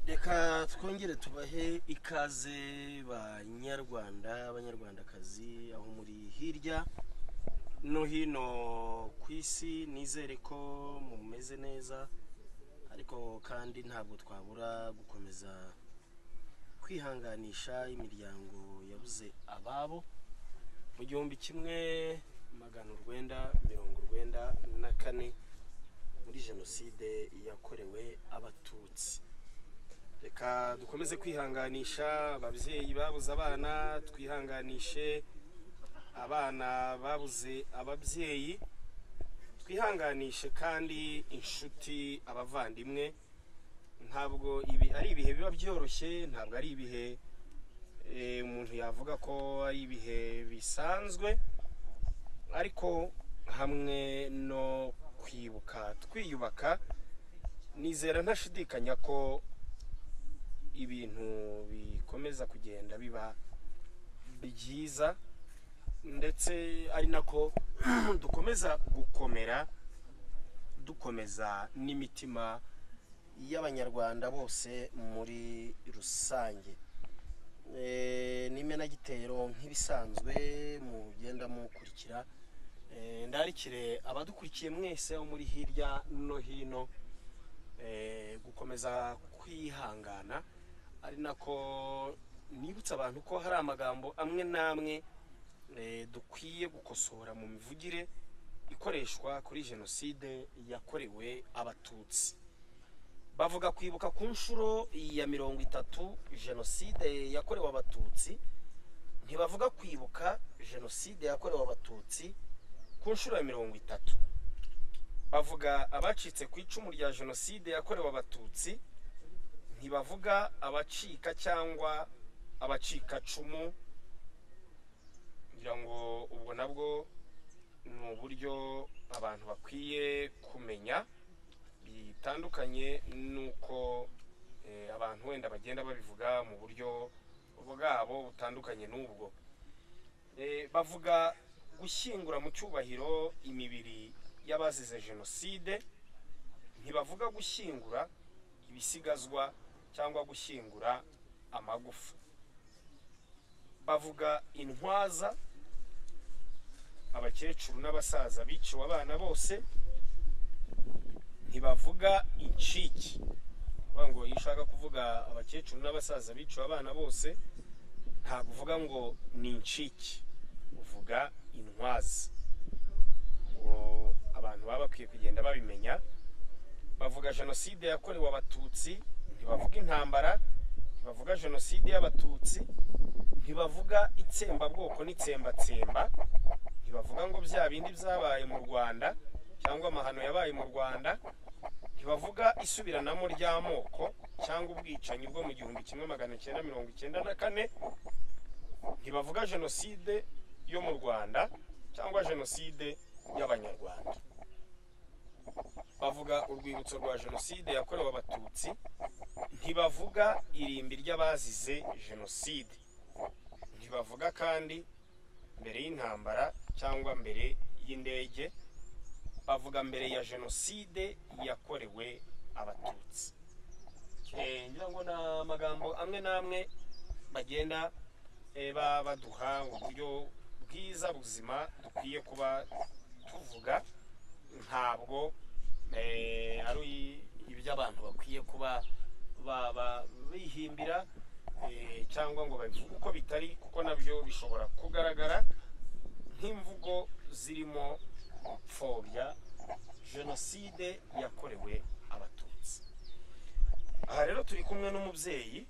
Reka twongere tubahe ikaze abanyarwandakazi aho muri hirya no hino ku isi. Nizere ko mumeze neza, ariko kandi ntabwo twabura gukomeza kwihanganisha imiryango yabuze ababo mu 1994 muri jenoside yakorewe abatutsi. Reka dukomeze kwihanganisha ababyeyi babuze abana, twihanganishe abana babuze ababyeyi, twihanganishe kandi inshuti, abavandimwe. Ntabwo ibi ari ibihe biba byoroshye, ntabwo ari ibihe umuntu yavuga ko ari ibihe bisanzwe, ariko hamwe no kwibuka twiyubaka, nizera ntashidikanya ko ibintu bikomeza kugenda biba byiza, ndetse ari nako dukomeza gukomera, dukomeza n'imitima y'abanyarwanda bose muri rusange. N'imenagitero nk'ibisanzwe mugenda mukurikira, ndarikire abadukurikiye mwese muri hirya no hino gukomeza kwihangana, ari nako nibutsa abantu ko hari amagambo amwe namwe dukwiye gukosora mu mivugire ikoreshwa kuri jenoside yakorewe abatutsi. Bavuga kwibuka ku nshuro ya 30 jenoside yakorewe abatutsi, ntibavuga kwibuka jenoside yakorewe abatutsi ku nshuro ya 30. Bavuga abacitse ku icumu rya jenoside yakorewe abatutsi, ntibavuga abacika cyangwa abacika cumu. Ngira ngo ubwo nabwo ni uburyo abantu bakwiye kumenya, bitandukanye nuko abantu wenda bagenda babivuga mu buryo bwabo butandukanye n'ubwo. Bavuga gushyingura mu cyubahiro imibiri y'abazize jenoside, ntibavuga gushyingura ibisigazwa cyangwa gushyingura amagufa. Bavuga intwaza, abakecuru n'abasaza biciwe abana bose, ntibavuga incike. Ngo iyo ushaka kuvuga abakecuru n'abasaza biciwe abana bose, ntabwo uvuga ngo ni incike, uvuga intwaza. Abantu baba bakwiye kugenda babimenya. Bavuga jenoside yakorewe abatutsi, ntibavuga intambara, ntibavuga jenoside y'abatutsi, ntibavuga itsembabwoko n'itsembatsemba, ntibavuga ngo bya bindi byabaye mu Rwanda cyangwa amahano yabaye mu Rwanda, ntibavuga isubiranamo ry'amoko cyangwa ubwicanyi bwo mu 1994, ntibavuga jenoside yo mu Rwanda cyangwa jenoside y'abanyarwanda. Bavuga urwibutso rwa jenoside yakorewe abatutsi, ntibavuga irimbi ry'abazize jenoside, ntibavuga kandi mbere y'intambara cyangwa mbere y'indege, bavuga mbere ya jenoside yakorewe abatutsi. Ngira ngo na magambo amwe namwe bagenda baduha uburyo bwiza buzima dukwiye kuba tuvuga, ntabwo ari iby'abantu bakwiye kuba bihimbira cyangwa ngo babivuge uko bitari, kuko nabyo bishobora kugaragara nk'imvugo zirimo gupfobya jenoside yakorewe abatutsi. Aha rero turi kumwe n'umubyeyi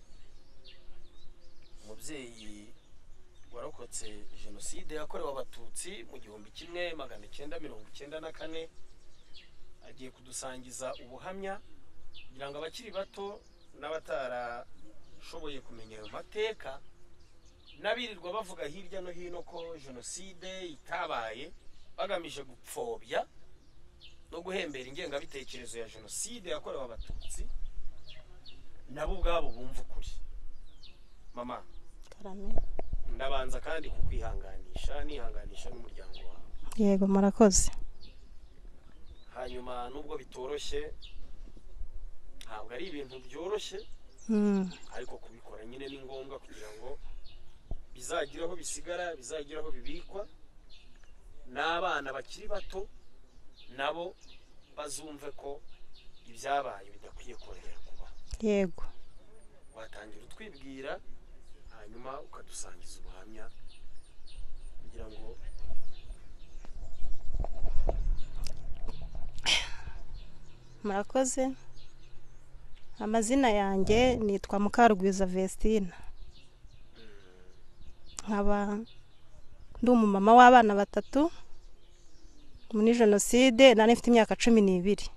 warokotse jenoside yakorewe abatutsi mu 1994. Agiye kudusangiza ubuhamya kugira ngo abakiri bato n'abatarashoboye kumenya ayo mateka, n'abirirwa bavuga hirya no hino ko jenoside itabaye bagamije gupfobya no guhembera ingengabitekerezo ya jenoside yakorewe abatutsi, nabo ubwabo bumva ukuri. Mama Karame, ndabanza kandi kukwihanganisha, nihanganisha n'umuryango wawe. yego murakoze. Hanyuma nubwo bitoroshye ntabwo ari ibintu byoroshye ariko kubikora nyine ni ngombwa kugira ngo bizagira aho bisigara bizagira aho bibikwa n'abana bakiri bato nabo bazumve ko ibyabaye bidakwiye kongera kuba. Yego. Watangira utwibwira hanyuma ukadusangiza ubuhamya kugira ngo murakoze. Amazina yanjye nitwa Mukarugwiza Vestine. Nkaba ndi umumama w'abana 3 muri jenoside nari mfite imyaka 12.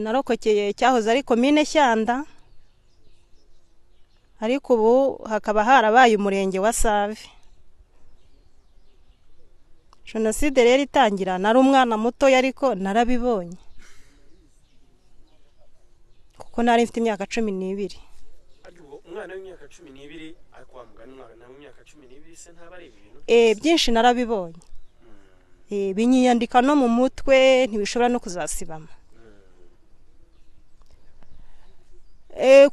Narokokeye cyahoze ari komine Shyanda ariko ubu hakaba harabaye umurenge wa Save. Jenoside rero itangira nari umwana muto ariko narabibonye kuko nari mfite imyaka 12. Umwana w'imyaka 12 ariko wamugana umwana w'imyaka 12 se ntabari ibintu byinshi narabibonye. Binyiyandika no mu mutwe ntibishobora no kuzasibama.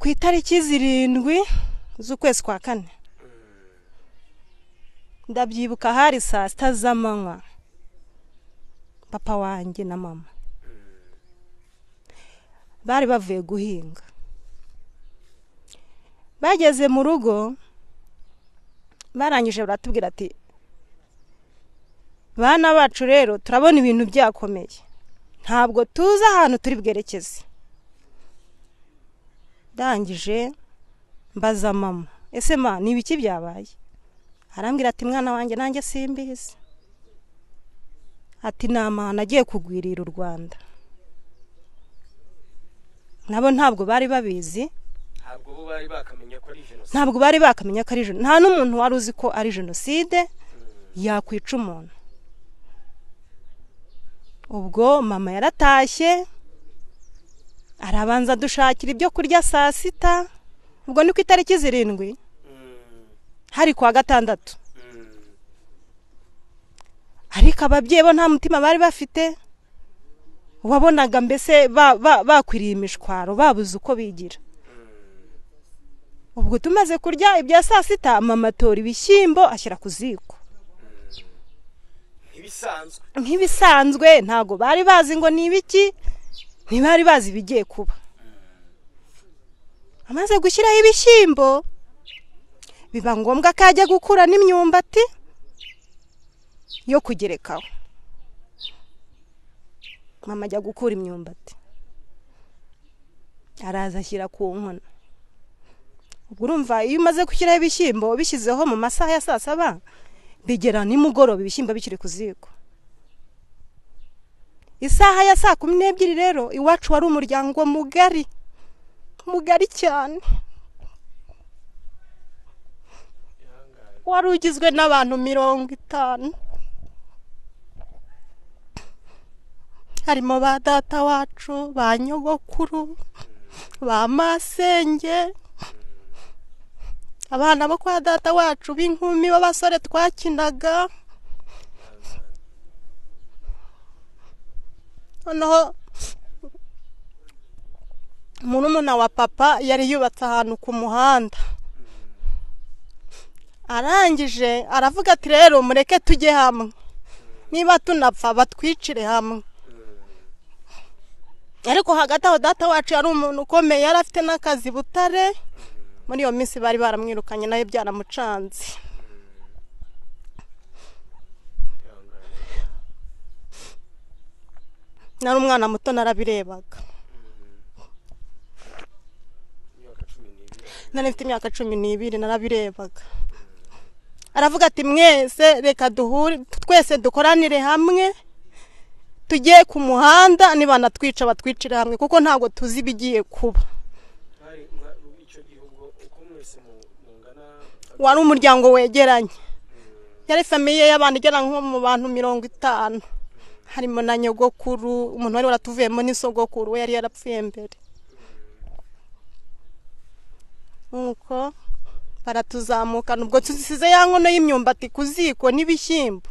Ku itariki 7 z'ukwezi kwa 4 ndabyibuka hari saa 6 z'amanywa papa wanjye na mama bari bavuye guhinga. Bageze mu rugo barangije baratubwira ati bana bacu rero turabona ibintu byakomeye ntabwo tuza ahantu turi bwerekeze. Dangije mbaza mama ese ma ni ibiki byabaye? Arambwira ati mwana wanjye nanjye simbizi. Ati nama nagiye kugwirira u Rwanda. Nabo ntabwo bari babizi. Ntabwo bari bakamenya ko ari jenoside. Ntabwo bari bakamenya ko ari jenoside. Nta n'umuntu wari uzi ko ari jenoside yakwica umuntu. Ubwo mama yaratashye arabanza dushakira ibyo kurya saa 6. Ubwo ni ku itariki 7 hari kwa 6. Ariko ababyeyi bo nta mutima bari bafite. Wabonaga mbese bakwiriye imishwaro babuze uko bigira. Ubwo tumaze kurya ibya saa 6 mama tora ibishyimbo ashyira ku ziko. Nkibisanzwe ntago bari bazi ngo ni ibiki, ntibari bazi bigiye kuba. Amaze gushyiraho ibishyimbo biba ngombwa ko ajya gukura n'imyumbati yo kugerekaho. Mama ajya gukura imyumbati araza ashyira ku nkono. Ubwo urumva iyo umaze gushyiraho ibishyimbo bishyizeho mu masaha ya saa 7 bigera nimugoroba ibishyimbo bikiri ku ziko. Isaha ya saa 12 rero iwacu wari umuryango mugari cyane. Wari ugizwe n'abantu 50. Harimo ba data wacu, ba nyogokuru, ba masenge, abana bo kwa data wacu b'inkumi b'abasore twakinaga. Noneho murumuna wa papa yari yubatse ahantu ku muhanda. Arangije aravuga ati rero mureke tujye hamwe, niba tunapfa batwicire hamwe. Ariko hagati aho data wacu yari umuntu ukomeye, yari afite n'akazi Butare. Muri iyo minsi bari baramwirukanye nayo byaramucanze. Nari umwana muto narabirebaga. Nari mfite imyaka 12 narabirebaga. Aravuga ati mwese reka duhure twese dukoranire hamwe tujye ku muhanda niba natwica batwicira hamwe kuko ntago tuzi bigiye kuba. Wari umuryango wegeranye. Yari famiye y'abantu igera nko mu bantu 50. Harimo na nyogokuru, umuntu wari waratuvuyemo n'isogokuru we yari yarapfuye mbere. Nuko baratuzamukana ubwo tusize ya nkono y'imyumbati ku ziko n'ibishyimbo.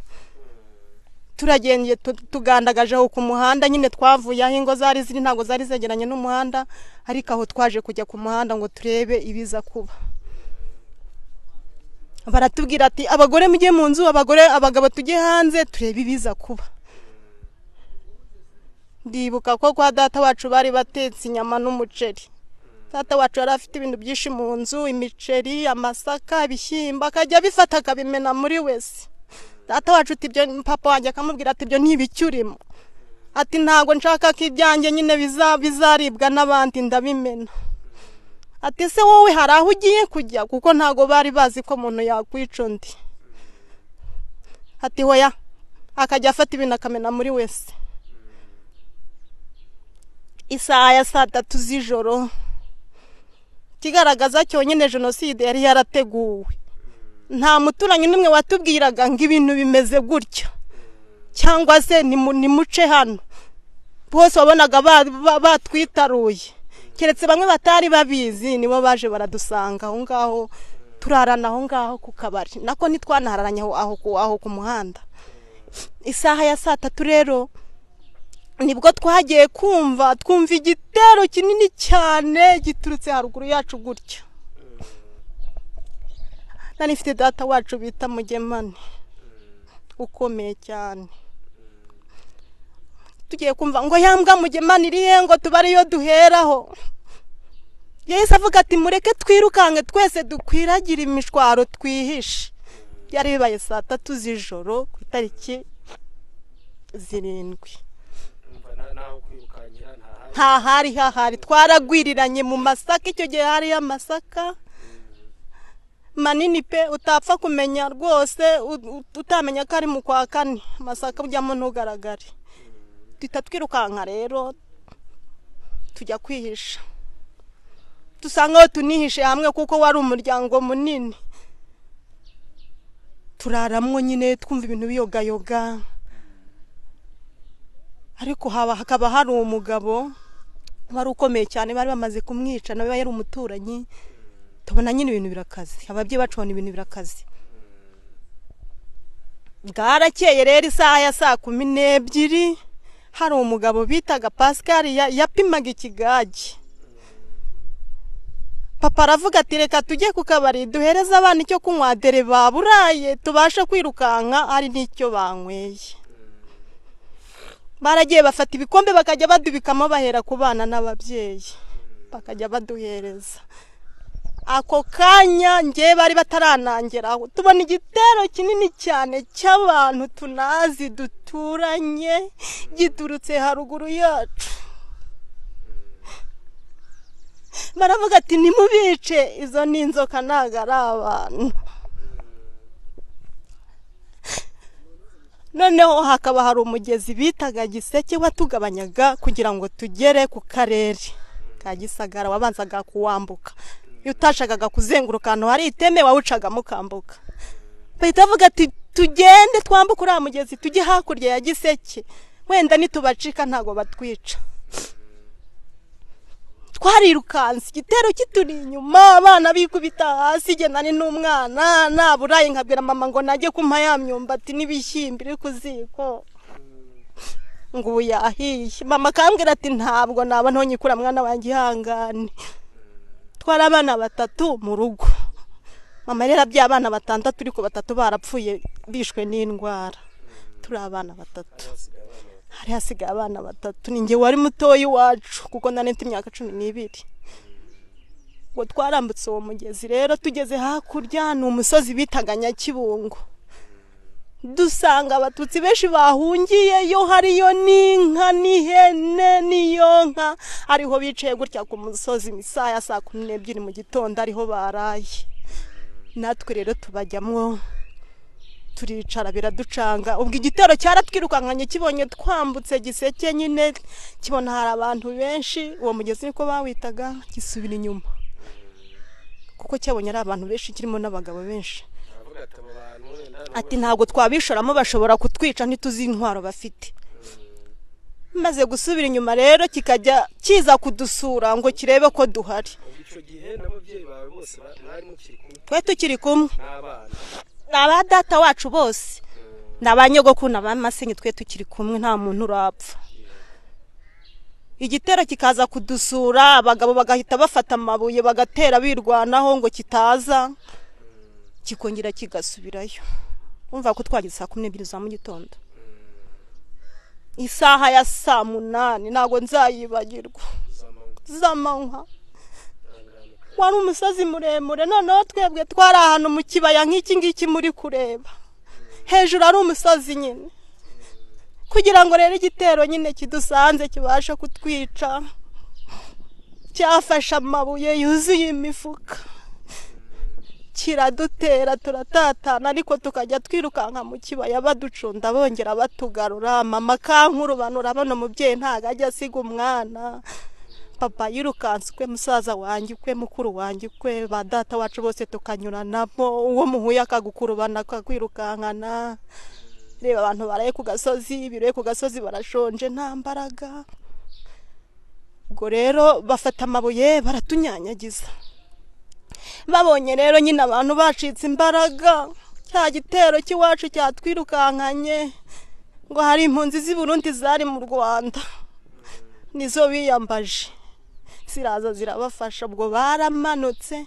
turagenge tugandagaje aho ku muhanda nyine twavuye aho ingo zari ziri ntago zari zegeranye n'umuhanda ariko aho twaje kujya ku muhanda ngo turebe ibiza kuba. Baratubwira ati abagore mujye mu nzu, abagabo tujye hanze turebe ibiza kuba. Ndibuka ko kwa data wacu bari batetse inyama n'umuceri. Data wacu yari afite ibintu byinshi mu nzu, imiceri, amasaka, ibishyimbo, akajya bifata akabimena muri wese. Data wacu ati ibyo, papa wanjye akamubwira ati ibyo ntibicyurimo. Ati ntago nshaka ko ibyanjye nyine bizaribwa n'abandi ndabimena. Ati se wowe hari aho ugiye kujya kuko ntago bari bazi ko umuntu yakwica undi. Ati hoya, akajya afata ibintu akamena muri wese. Isaha ya 3 z'ijoro kigaragaza cyonyine jenoside yari yarateguwe. Nta muturanyi n'umwe watubwiraga ngo ibintu bimeze gutya cyangwa se ni muce hano. Bose wabonaga batwitaruye. Keretse bamwe batari babizi nibo baje baradusanga aho ngaho turarana aho ngaho ku kabari. Nako nitwanahararanye aho ku muhanda. Isaha ya 3 rero nibwo twagiye twumva igitero kinini cyane giturutse haruguru yacu gutya. Nani mfite data wacu bita Mugemani ukomeye cyane. Tugiye kumva ngo yambwa Mugemani iriye ngo tubariyo duheraho. Yahise avuga ati mureke twirukange twese dukwiragira imishwaro twihishe. Yari bibaye 3 z'ijoro ku itariki 7. Hahari twaragwiriranye mu masaka. Icyo gihe hari amasaka manini pe utapfa kumenya rwose utamenya ko ari mu kwa 4 amasaka ujyamo ntugaragare. Duhita twirukanka rero tujya kwihisha. Dusanga tunihishe hamwe kuko wari umuryango munini. Turaramwo nyine twumva ibintu biyogayoga. Ariko hakaba hari umugabo wari ukomeye cyane bari bamaze kumwica nawe yari umuturanyi. Tubona nyine ibintu birakaze. Ababyeyi bacu bana ibintu birakaze. Bwarakeye rero isaha ya 12 hari umugabo bitaga Pascal yapimaga ikigage. Papa aravuga ati reka tujye ku kabari duhereza abana icyo kunywa dere baburaye tubasha kwirukanka ari n'icyo banyweye. Baragiye bafata ibikombe bakajya badubikamo bahera ku bana n'ababyeyi bakajya baduhereza. Ako kanya nge bari bataranangeraho tubona igitero kinini cyane cy'abantu tunazi duturanye giturutse haruguru yacu. Baravuga ati nimubice izo ni inzoka ntago ari abantu. Noneho hakaba hari umugezi bitaga Giseke watugabanyaga kugira ngo tugere ku karere ka Gisagara wabanzaga kuwambuka. Iyo utashakaga kuzenguruka ahantu hari iteme wawucaga mukambuka. Bahita bavuga ati tugende twambuka uriya mugezi tujye hakurya ya Giseke wenda nitubacika ntago batwica. Twarirukanse igitero kituri inyuma abana bikubita hasi genani n'umwana naburaye nkabwira mama ngo najye kumpa ya myumbati n'ibishyimbo iri kuziko ngo yahiye. Mama kambwira ati ntabwo naba ntonyikura mwana wanjye ihangane. Twara abana 3 mu rugo. Mama rero by'abana 6 ariko 3 barapfuye bishwe n'indwara. Turi abana 3. Hari hasigaye abana 3 ninge wari mutoyi wacu kuko nane mfite imyaka 12. Ngo twarambutse uwo mugezi rero tugeze hakurya n'umusozi bitaga Nyakibungo. Dusanga abatutsi benshi bahungiye yo hariyo n'inka n'ihene n'iyonka ariho bicaye gutya ku musozi misaya 12 mu gitondo ariho baraye. Natwe rero tubajyamwo turicara biraducanga. Ubwo igitero cyaratwirukankanye kibonye twambutse Giseke nyine kibona hari abantu benshi uwo mugezi niko bawitaga gisubira inyuma kuko cyabonye ari abantu benshi kirimo n'abagabo benshi. Ati ntago twabishoramo bashobora kutwica ntituzi intwaro bafite. Maze gusubira inyuma rero kikajya kiza kudusura ngo kirebe ko duhari. Icyo gihe n'ababyeyi bawe bose bari mukiri kumwe. Twe tukiri kumwe. N'abana data wacu bose n'abanyogokuru n'abamasenyi twe tukiri kumwe nta muntu urapfa. Igitero kikaza kudusura abagabo bagahita bafata amabuye bagatera birwanaho ngo kitaza kikongera kigasubirayo. Umva ko twagize saa 12 za mu gitondo. Isaha ya saa 8 nago nzayibagirwa. Zamanywa. Wari umusazi muremure noneho twebwe twari ahantu mu kibaya nk'iki ngiki muri kureba. Hejuru ari umusazi nyine. Kugira ngo rero igitero nyine kidusanze kibasha kutwica. Cyafasha amabuye yuzuye imifuka. Kiradutera turatatana ariko tukajya twirukanka mu kibaya baducunda bongera batugarura. Mama kankurubanura bano mubyeyi ntago ajya asiga umwana. Papa yirukanswe musaza wanjye kwe mukuru wanjye kwe ba data wacu bose tukanyuranamo uwo muhuye akagukurubana akakwirukankana. Reba abantu baraye ku gasozi biroye ku gasozi barashonje nta mbaraga. Ubwo rero bafata amabuye baratunyanyagiza. Babonye rero nyine abantu bacitse imbaraga cya gitero cy'iwacu cyatwirukankanye ngo hari impunzi z'i Burundi zari mu Rwanda nizo biyambaje ziraza zirabafasha. Ubwo baramanutse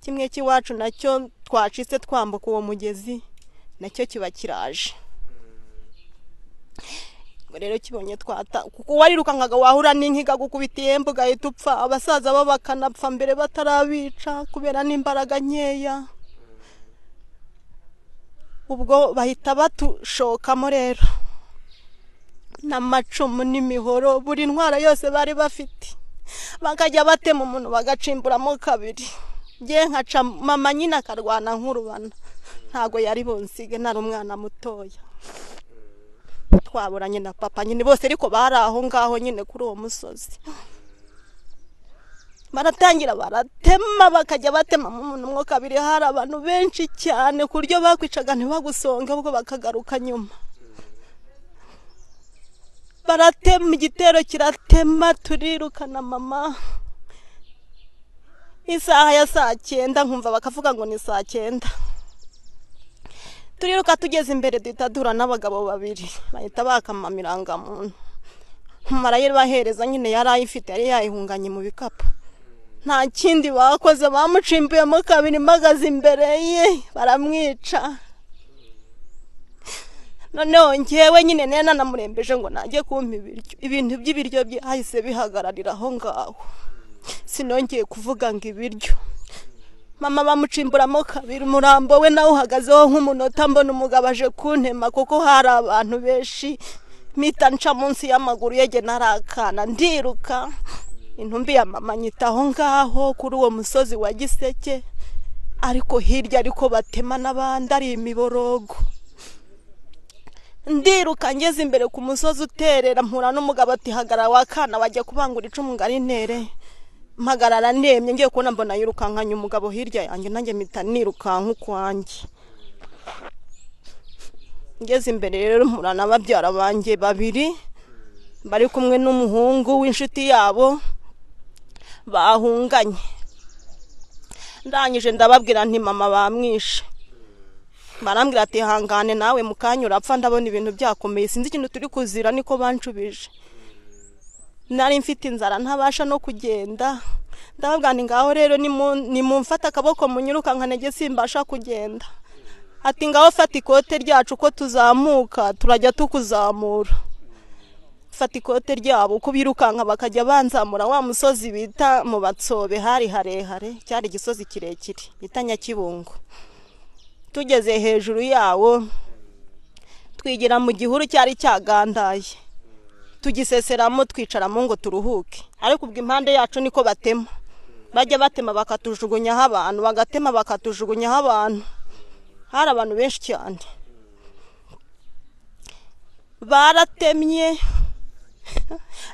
kimwe cy'iwacu nacyo twacitse twambuka uwo mugezi nacyo kiba kiraje. Rero kibonye twata kuko warirukankaga wahura n'inkiga gukubitiye mbuga yitupfa abasaza bo bakanapfa mbere batarabica kubera n'imbaraga nkeya. Ubwo bahita batushokamo rero n'amacumu n'imihoro buri ntwara yose bari bafite bakajya batema umuntu bagacimburamo kabiri. Ngiye nkaca mama nyine akarwana nkurubana ntago yari bonsige nari umwana mutoya. Twaburanye na papa nyine bose ariko bari aho ngaho nyine kuri uwo musozi. Baratangira baratema bakajya batema umuntu mwo kabiri. Hari abantu benshi cyane kuryo bakwicaga ntibagusonga ubwo bakagaruka nyuma. Baratema igitero kiratema turirukana mama. Isaha ya saa 9 nkumva bakavuga ngo ni saa 9. Turiruka tugeze imbere ditadura n'abagabo babiri bahita bakamamiranga muntu. Marayeri bahereza nyine yarayifite yari yayihunganye mu bikapu. Nta kindi bakoze bamucimbuyemo kabiri magaze imbere ye baramwica. Noneho ngewe nyine nena namurembeje ngo najye kumpa ibintu by'ibiryo byahise bihagararira aho ngaho. Sinongeye kuvuga ngo ibiryo. Mama bamucimburamo kabiri umurambo we nawe uhagazeho nk'umunota mbona umugabo aje kuntema kuko hari abantu benshi mita nca munsi y'amaguru yege narakana ndiruka. Intumbi ya mama nyitaho ngaho kuri uwo musozi wa Giseke ariko hirya ariko batema n'abandi ari imiborogo. Ndiruka ngeze imbere ku musozi uterera mpura n'umugabo ati hagara wakana wajya kubangura icumu ngari ntere. Mpagarara nemye ngiye kubona mbona yirukankanye umugabo hirya yanjye nanjye mita nirukanka ukwanjye. Ngeze imbere rero mpura n'ababyara banjye babiri bari kumwe n'umuhungu w'inshuti yabo bahunganye. Ndangije ndababwira nti mama bamwishe. Barambwira ati hangane nawe mukanyura apfa ndabona ibintu byakomeye sinzi ikintu turi kuzira niko bancubije. Nari mfite inzara ntabasha no kugenda. Ndababwira ni ngaho rero ni mumfata akaboko munyiruka nkanege simbasha kugenda. Ati ngaho fata ikote ryacu ko tuzamuka turajya tukuzamura. Fata ikote ryabo uko birukanka bakajya banzamura wa musozi bita mu Batsobe hari harehare cyari gisozi kirekire bita Nyakibungo. Tugeze hejuru yawo twigira mu gihuru cyari cyagandaye. Tugiseseramo twicaramo ngo turuhuke ariko ubwo impande yacu niko batema. Bajya batema bakatujugunyaho abantu bagatema bakatujugunyaho abantu. Hari abantu benshi cyane. Baratemye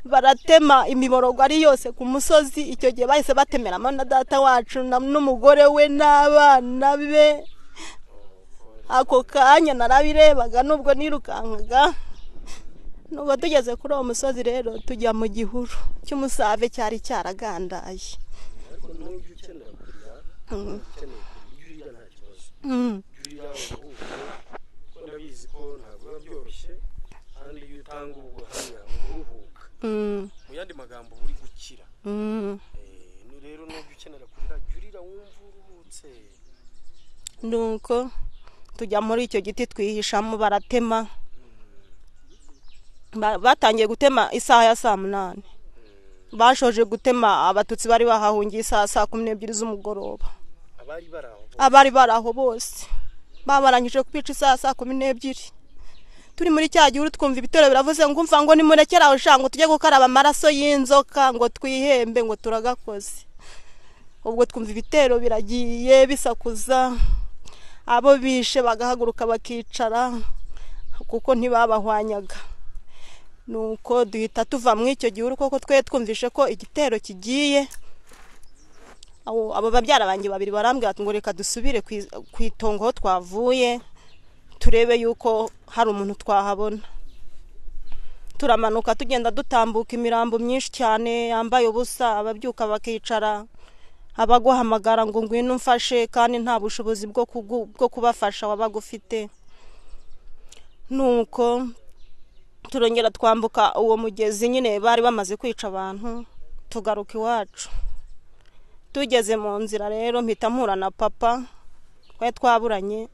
baratema imiborogo ari yose ku musozi. Icyo gihe bahise batemeramo na data wacu n'umugore we n'abana be. Ako kanya narabirebaga nubwo nirukankaga. Nubwo tugeze kuri uwo musozi rero tujya mu gihuru cy'umusave cyari cyaragandaye. utanga ubuhamya uruhuka mu yandi magambo uri gukira ni rero nubwo ukenera kurira jurira wumva uruhutse nuko tujya muri icyo giti twihishamo baratema batangiye gutema isaha ya 8 bashoje gutema abatutsi bari bahahungiye isaha 12 z'umugoroba abari baraho bose babarangije kubica isaha 12 turi muri cya gihe twumva ibitero biravuze ngo umva ngo nimurekera aho shango tujye gukaraba amaraso y'inzoka ngo twihembe ngo turagakoze ubwo twumva ibitero biragiye bisakuza abo bishe bagahaguruka bakicara kuko ntibabahwanyaga nuko duhita tuva mu icyo gihe koko twe twumvishe ko igitero kigiye abo babyara banjye babiri barambwira ngo reka dusubire kwitongo twavuye turebe yuko hari umuntu twahabona turamanuka tugenda dutambuka imirambo myinshi cyane yambaye ubusa ababyuka bakicara abaguhamagara ngo ngwino umfashe kandi nta bushobozi bwo kubafasha wabagufite nuko turongera twambuka uwo mugezi nyine bari bamaze kwica abantu tugaruka iwacu tugeze mu nzira rero mpita mpura na papa twari twaburanye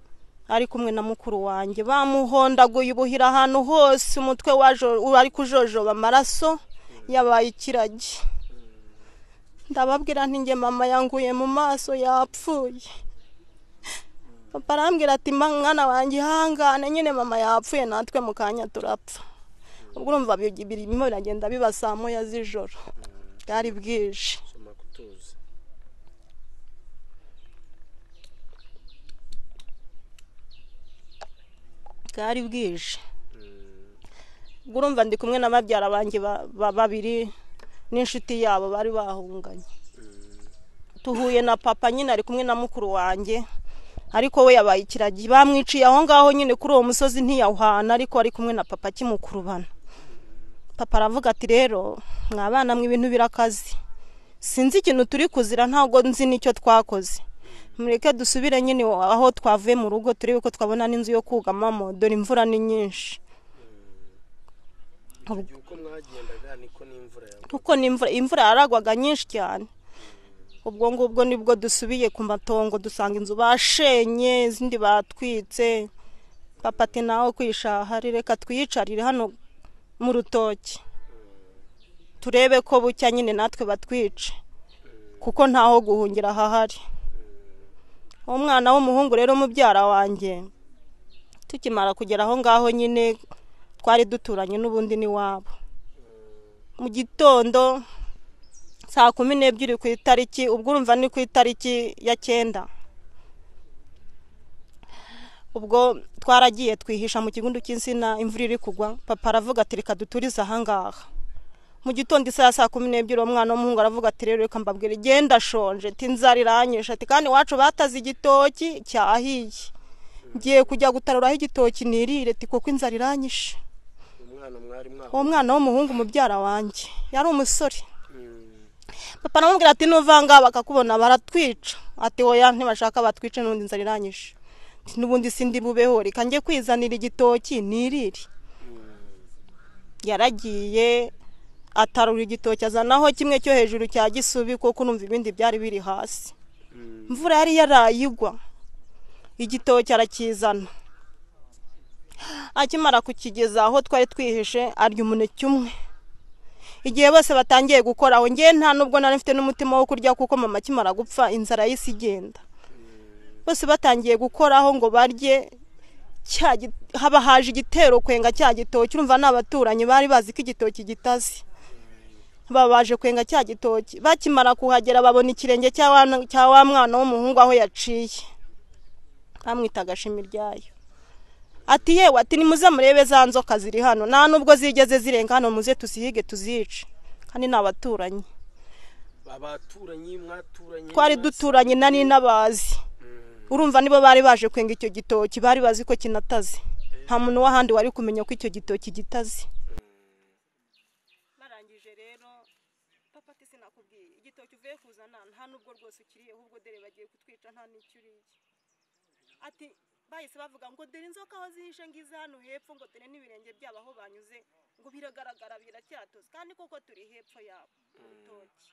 ari kumwe na mukuru wanjye bamuhondaguye ubuhira ahantu hose umutwe wari kujojoba amaraso yabaye ikiragi ndababwira nti nge mama yanguye mu maso yapfuye papa arambwira ati mwana wanjye hangane nyine mama yapfuye natwe mu kanya turapfa ubwo urumva birimo biragenda biba saa 9 z'ijoro bwari bwije bwari bwije ubwo urumva ndi kumwe n'ababyara banjye babiri n'inshuti yabo bari bahunganye tuhuye na papa nyine ari kumwe na mukuru wanjye ariko we yabaye ikiragi bamwiciye aho ngaho nyine kuri uwo musozi ntiyahwana ariko ari kumwe na papa kimukurubana papa aravuga ati rero mwabana mu ibintu birakazi sinzi ikintu turi kuzira ntago nzi nicyo twakoze mureke dusubire nyine aho twavuye mu rugo turebe ko twabona n'inzu yo kugamamo dore imvura ni nyinshi uko mwagendaga niko n'imvura kuko imvura yaragwaga nyinshi cyane ubwo ngubwo nibwo dusubiye ku matongo dusanga inzu bashenye izindi batwitse papa ati naho kwishahari reka twiyicarire hano mu rutoki turebe ko bucya nyine natwe batwice kuko ntaho guhungira hahari umwana w'umuhungu rero mubyara wanjye tukimara kugera aho ngaho nyine twari duturanye n'ubundi ni wabo mu gitondo saa 12 ku itariki ubwo urumva ni ku itariki ya 9 ubwo twaragiye twihisha mu kigundu cy'insina imvura iri kugwa papa aravuga ati reka duturize ahangaha mu gitondo saa 12 umwana w'umuhungu aravuga ati rero reka mbabwire genda shonje tinzara iranyisha ati kandi wacu bataze igitoki cyahiye ngiye kujya gutaruraho igitoki nirire ati kuko inzara iranyisha uwo mwana w'umuhungu mubyara wanjye yari umusore papa aramubwira ati nuvanga bakakubona baratwica ati oya ntibashaka batwice n'undi inzara iranyisha n'ubundi sindi bubeho reka ngiye kwizanira igitoki nirire yaragiye atarura igitoki azanaho kimwe cyo hejuru cya gisubi kuko numva ibindi byari biri hasi imvura yari yarayigwa igitoki arakizana akimara kukigeza aho twari twihishe arya umuneke umwe igihe bose batangiye gukora aho ngiye nta nubwo nari mfite n'umutima wo kurya kuko mama akimara gupfa inzara yisi igenda bose batangiye gukoraho ngo barye haba haje igitero kwenga cya gitoki urumva n'abaturanyi bari bazi ko igitoki gitazi babaje kwenga cya gitoki bakimara kuhagera babona ikirenge cya wa mwana w'umuhungu aho yaciye bamwitaga Shimiryayo ati yewe ati nimuze murebe za nzoka ziri hano nta nubwo zigeze zirenga hano muze tuzihige tuzice kandi n'abaturanyi mwaturanye twari duturanye nani nabazi urumva nibo bari baje kwenga icyo gitoki bari bazi ko kinataze nta muntu wahandi wari kumenya ko icyo gitoki gitaze barangije rero papa ati sinakubwiye igitoki uvuye kuzana nta nubwo rwose ukiriye ahubwo dere bagiye kutwica nta n'icyuriye ati bahise bavuga ngo dere inzoka aho zihishe ngize hano hepfo ngo dere n'ibirenge byabo aho banyuze ngo biragaragara biracyatoze kandi koko turi hepfo yabo mu rutoki.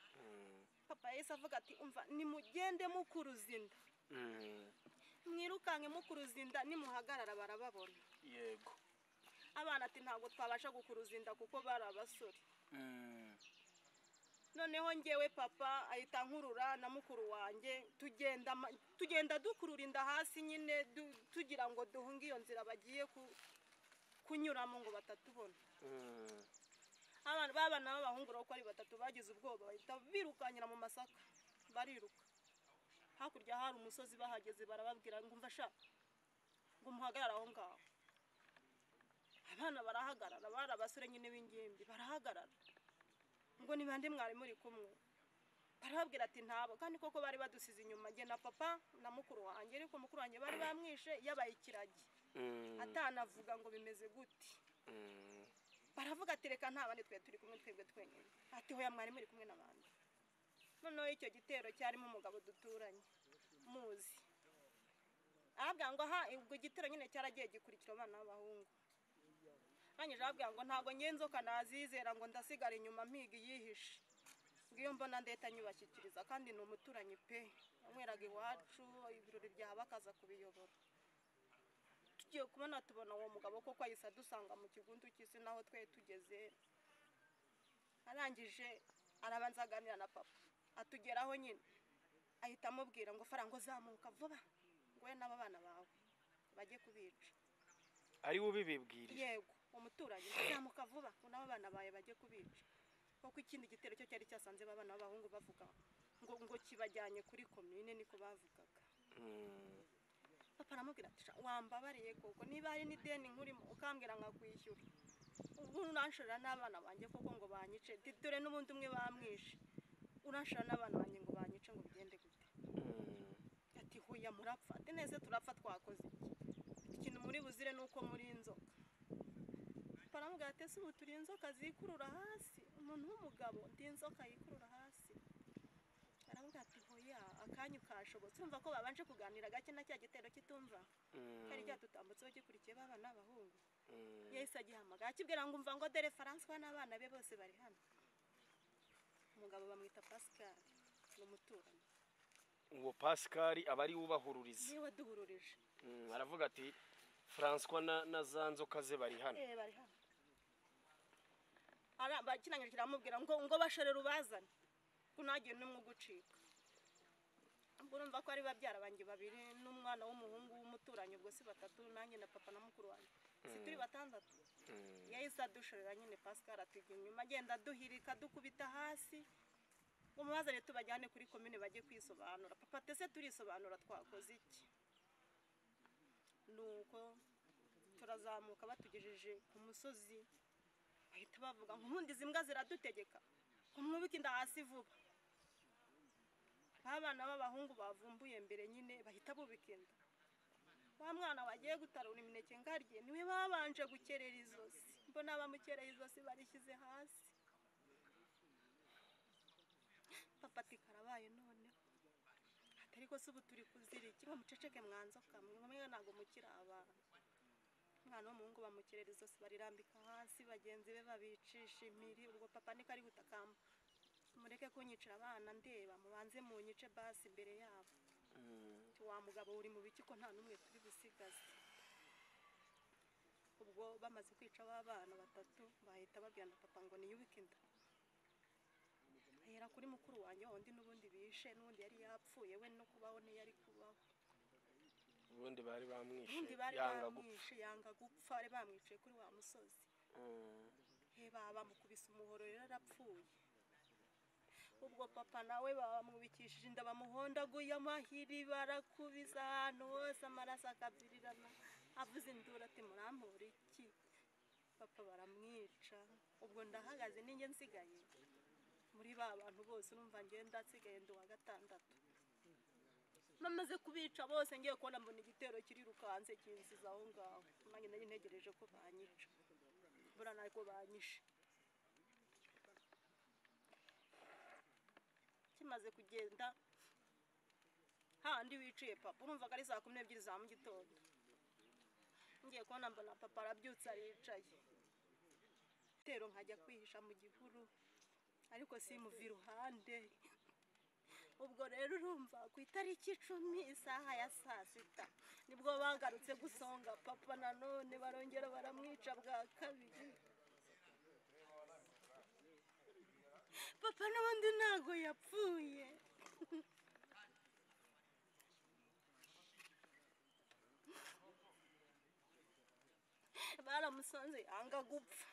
Papa yahise avuga ati umva nimugende mukuruza inda, mwirukanke mukuruza inda, nimuhagarara barababona. Yego. Abana ati ntabwo twabasha gukuruza inda kuko bari abasore. Noneho ngewe papa ahita nkurura na mukuru wanjye tugenda dukurura inda hasi nyine tugira ngo duhunge iyo nzira bagiye kunyuramo ngo batatubona. Abana b'abahungu uko ari batatu bagize ubwoba bahita birukanyira mu masaka bariruka. Hakurya hari umusozi bahageze barababwira ngo umva sha ngo muhagarara aho ngaho. Abana barahagarara, bari abasore nyine b'ingimbi barahagarara. Ngo ni bande mwari muri kumwe? Barababwira ati ntabo, kandi koko bari badusize inyuma nge na papa na mukuru wanjye, ariko mukuru wanjye bari bamwishe yabaye ikiragi. Atanavuga ngo bimeze gute. Baravuga ati reka nta bandi turi kumwe twebwe twenyine. Ati hoya mwari muri kumwe n'abandi. Noneho icyo gitero cyarimo umugabo duturanye muzi. Arabwira ngo aha ubwo gitero nyine cyaragiye gikurikira abana b'abahungu. Nanyije abwira ngo ntago nyenzoka nazizera ngo ndasigara inyuma mpiga yihishe. Ngiyo mbona ndeta nyubashyikiriza kandi ni umuturanyi pe. Amweraga iwacu ibirori bya bakaza kubiyobora. Tugiye kubona tubona uwo mugabo koko ayisa dusanga mu kigundu cy'isi naho twe tugeze. Arangije arabanza aganira na papa. Atugeraho nyine ahita amubwira ngo farango zamuka vuba ngo we n'aba bana bawe bajye kubica. Ari ubibibwirije? Yego, umuturanyi zamuka vuba ngo n'aba bana bawe bajye kubica. Kuko ikindi gitero cyo cyari cyasanze babana b'abahungu bavuga ngo kibajyanye kuri commune niko bavugaga. Papa aramubwira ati wambabariye koko niba hari n'ideni nkurimo ukambwira nkakwishyura. Ubu unanshora n'abana banjye koko ngo banyice, dore n'ubundi umwe bamwishe. Unanshora n'abana banjye ngo banyice ngo bigende gute? Ati hoya murapfa, ati neze turapfa twakoze iki? Ikintu muri buzire nuko muri inzoka. Paramubwira ati se ubu turi inzoka zikurura hasi, umuntu w'umugabo ndi inzoka yikurura hasi. Aramubwira ati hoya akanyu kashobotse. Urumva ko babanje kuganira gake na cya gitero kitumva. Kari cyatutambutseho gikurikiye babana n'abahungu. Yahise agihamagara akibwira ngo umva ngo dore François n'abana be bose bari hano. Umugabo bamwita Pascal n'umuturanyi. Uwo Pascal abari ubahururiza. Niwe duhururije. Aravuga ati François na zanzoka ze bari hano. Bari hano. Bakinangije kiramubwira ngo bashorera ubazane. Kunagiye n'umwe gucika. Urumva ko ari babyara banjye babiri n'umwana w'umuhungu w'umuturanyi ubwo si batatu nanjye na papa na mukuru wanjye. Si turi batandatu. Yahise adushorera nyine Pascal atiga inyuma agenda duhirika dukubita hasi. Umubazane tubajyane kuri commune bajye kwisobanura. Papa tese turisobanura twakoze iki? Nuko turazamuka batugejeje ku musozi. Bahita bavuga ngo nkundi zimbwa ziradutegeka. Umwubika inda hasi vuba. Abana b'abahungu bavumbuye mbere nyine bahita bubika inda. Wa mwana wagiye gutarura imineke ngarye niwe babanje gukerera izosi. Mbona bamukereye izosi barishyize hasi. Papa ati karabaye none. Atari ko subu turi kuziriki ngo muceceke mwanzoka mwe ntago mukira abana. Mwana w'umuhungu bamukerera izosi barirambika hasi bagenzi be babicisha imiri. Ubwo papa ni kari gutakamba. Mureke kunyicira abana ndeba mubanze mu nyice basi imbere yabo. Wa mugabo uri mu biki ko nta numwe turi busigaze. Ubwo bamaze kwica abana batatu bahita babwira papa ngo niyubike inda. Ahera kuri mukuru wanjye wundi n'ubundi bishe n'ubundi yari yapfuye we no kubaho ne yari kubaho. Ubundi bari bamwishe yanga gupfa ari bamwiciye kuri wa musozi. Baba mukubise umuhoro rero arapfuye. Ubwo papa nawe bamubikishije inda bamuhondaguye amahiri barakubiza ahantu hose amaraso akavirirana avuze induru ati murampura iki? Papa baramwica. Ubwo ndahagaze ninjye nsigaye muri ba bantu bose urumva ngenda nsigaye ndi wa gatandatu. Namaze kubica bose ngiye kubona mbona igitero kiri rukanze kinsiza aho ngaho. Nanjye nari ntegereje ko banyica. Bura nako banyishe. Kimaze kugenda handi wiciye papa urumva ari saa 12 za mu gitondo. Ngiye kubona mbona papa arabyutse aricaye. igitero nkajya kwihisha mu gihuru ariko simuva iruhande. Ubwo rero urumva ku itariki 10 isaha ya saa 6 nibwo bagarutse gusonga papa nanone barongera baramwica bwa kabiri. Papa n'ubundi ntago yapfuye. Baramusanze anga gupfa.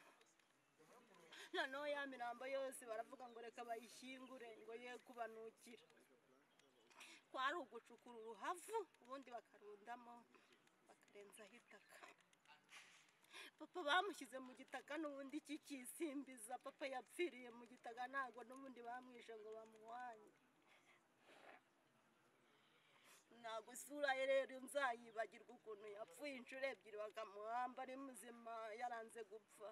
Noneho ya mirambo yose baravuga ngo reka bayishyingure ngo ye kubanukira. Kwari ugucukura uruhavu ubundi bakarundamo bakarenzaho itaka. Papa bamushyize mu gitaka n'ubundi kikisimbiza. Papa yapfiriye mu gitaka ntago n'ubundi bamwishe ngo bamuhanye. Ntago isura ye rero nzayibagirwa ukuntu yapfuye inshuro ebyiri bakamuhamba ari muzima yaranze gupfa.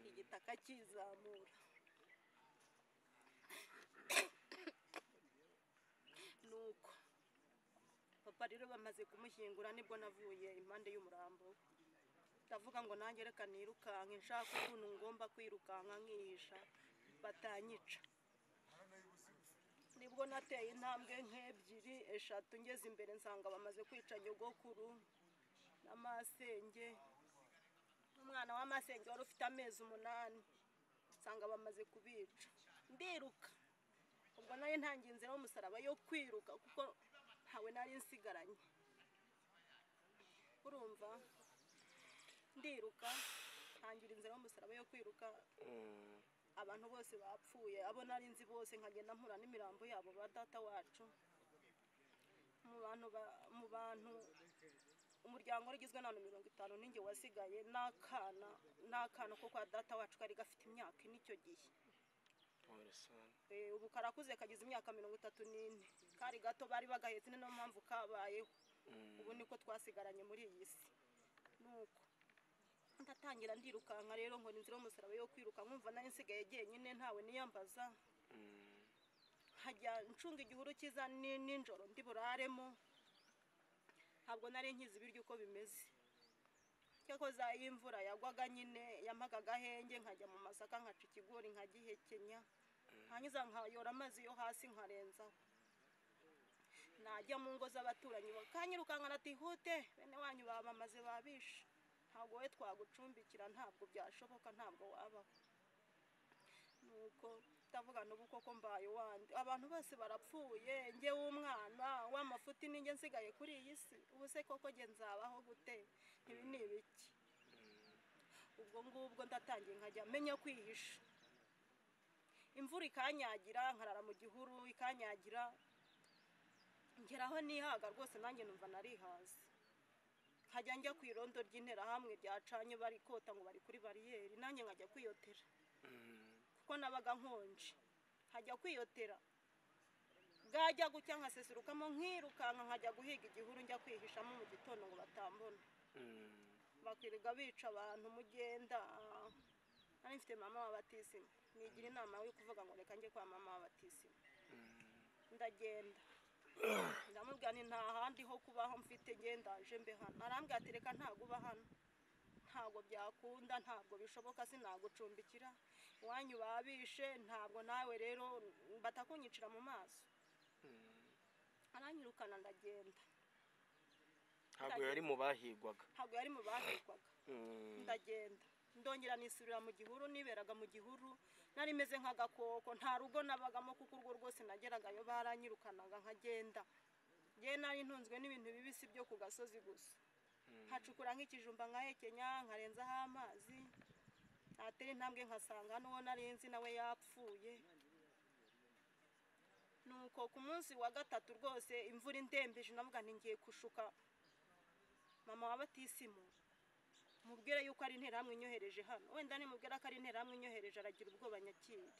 Igitaka kizamura. Nuko papa rero bamaze kumushyingura nibwo navuye impande y'umurambo. Ndavuga ngo nanjye reka nirukanke nshaka ukuntu ngomba kwirukanka nkihisha batanyica. Nibwo nateye intambwe nk'ebyiri eshatu ngeze imbere nsanga bamaze kwica nyogokuru n'amasenge. Umwana w'amasenge wari ufite amezi 8 nsanga bamaze kubica. Ndiruka. Ubwo nayo ntangiye inzira y'umusaraba yo kwiruka kuko ntawe nari nsigaranye. Urumva? Ndiruka ntangira inzira y'umusaraba yo kwiruka. Abantu bose bapfuye abo nari nzi bose nkagenda mpura n'imirambo yabo ba data wacu. Mu bantu umuryango rigizwe na 50 ninjye wasigaye n'akana ko kwa data wacu kari gafite imyaka n'icyo gihe. Ubu karakuze kagize imyaka 34 kari gato bari bagahetse no mpamvu kabayeho. Ubu niko twasigaranye muri iyi si. Nuko ndatangira ndirukanka rero ngo ninzira y'umusaraba yo kwiruka nkumva nari nsigaye jyenyine ntawe niyambaza. Hajya ncunga igihuru kiza ninjoro ndi buraremo. Ntabwo nari nkizi biryo uko bimeze. Cyakoza y'imvura yagwaga nyine yamaga gahenge nkajya mu masaka nkaca ikigori nkagihekenya. Hanyuza nkayora amazi yo hasi nkarenzaho. Najya mu ngo z'abaturanyi bakanyirukanka natihute bene wanyu babamaze babisha. Ntabwo we twagucumbikira ntabwo byashoboka ntabwo wabaho. Nuko ndavuga n'ubu koko mbaye wandi abantu bose barapfuye nge w'umwana w'amafuti ninge nsigaye kuri iyi si. Ubu se koko nge nzabaho gute? Ibi ni ibiki? Ubwo ngubwo ndatangiye nkajya menya kwihisha. Imvura ikanyagira nkarara mu gihuru ikanyagira ngeraho nihaga rwose nanjye numva narihaze. Nkajya njya ku irondo ry'intera hamwe ryacanye bari kota ngo bari kuri bariyeri nanjye nkajya kwiyotera. Kuko nabaga nkonje nkajya kwiyotera. Bwajya gucya nkasesurukamo nkirukanka nkajya guhiga igihuru njya kwihishamo mu gitondo ngo batambona. Bakiriga bica abantu mugenda. Nari mfite mama w'abatisimu. Nigira inama yo kuvuga ngo reka njye kwa mama w'abatisimu. Ndagenda. Ndamubwira ni nta handi ho kubaho mfite ngendaje mbe hano. Arambwira ati reka ntago uba hano. Ntago byakunda ntabwo bishoboka sinagucumbikira. Wanyu babishe ntabwo nawe rero batakunyicira mu maso. Aranyirukana ndagenda. Ntabwo yari mu bahigwaga. Ntabwo yari mu bahigwaga. Ndagenda. Ndongera nisubira mu gihuru niberaga mu gihuru nari meze nk'agakoko nta rugo nabagamo kuko urwo rwose nageragayo baranyirukanaga nkagenda. Je nari ntunzwe n'ibintu bibisi byo ku gasozi gusa. Hacukura nk'ikijumba nkahekenya nkarenzaho amazi. Ateri intambwe nkasanga n'uwo narinzi nawe yapfuye. Nuko ku munsi wa gatatu rwose imvura indembeje navuga nti ngiye kushuka mama w'abatisimu. Mubwira yuko ari interahamwe inyohereje hano. Wenda ni mubwira ko ari interahamwe inyohereje aragira ubwoba nyakindi.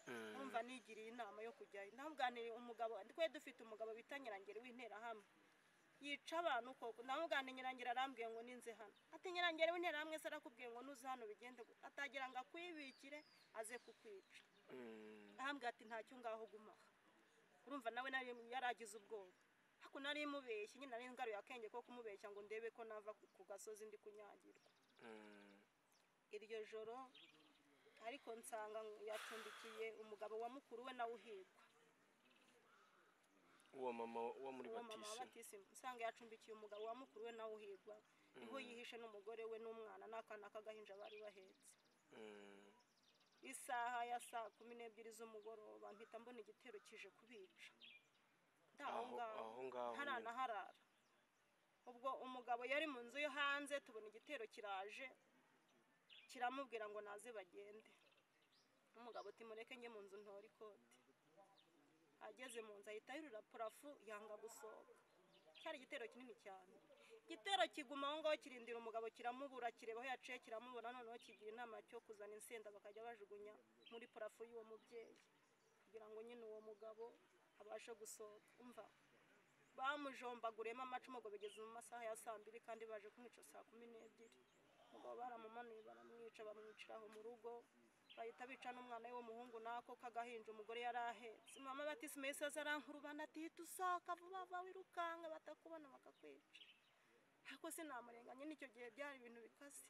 Urumva nigiriye inama yo kujyayo. Ndamuganira umugabo twe dufite umugabo bita Nyirangere w'interahamwe. Yica abantu koko. Ndamuganira Nyirangere arambwiye ngo ninze hano. Ati Nyirangere w'interahamwe se arakubwiye ngo nuze hano bigende atagira ngo akwibikire aze kukwica. Ahambwa ati ntacyo ngaho gumaha. Urumva nawe nari yaragize ubwoba. Hako nari mubeshye nyine nari ngaruye akenge ko kumubeshya ngo ndebe ko nava ku gasozi ndi kunyagirwa. iryo joro ariko nsanga yacumbikiye umugabo wa mukuru we nawe uhigwa. uwo mama wo muri batisi nsanga yacumbikiye umugabo wa mukuru we nawe uhigwa. Niho yihishe n'umugore we n'umwana n'akana k'agahinja bari bahetse. Isaha ya saa 12 z'umugoroba mpita mbona igitero kije kubica. aho ngaho harara. Ubwo umugabo yari mu nzu yo hanze tubona igitero kiraje kiramubwira ngo naze bagende. Umugabo ati mureke nge mu nzu ntori kote. Ageze mu nzu ahita yurira parafu yanga gusohoka. Cyari igitero kinini cyane. Igitero kiguma aho ngaho kirindira umugabo kiramubura kirebaho yaciye kiramubona noneho kigira inama cyo kuzana insenda bakajya bajugunya muri parafu y'uwo mubyeyi kugira ngo nyine uwo mugabo abashe gusohoka. Umva bamujombaguremo amacumu ngo bigeze mu masaha ya 2 kandi baje kumwica saa 12. Umugabo baramumanuye baramwica bamwiciraho mu rugo bahita bica n'umwana we w'umuhungu nako kagahinja umugore yarahetse. Mama batisi mesa zarankurubana ati tusaka vuba wirukanga batakubona bakakwica. Hako sinamurenganye nicyo gihe byari ibintu bikase.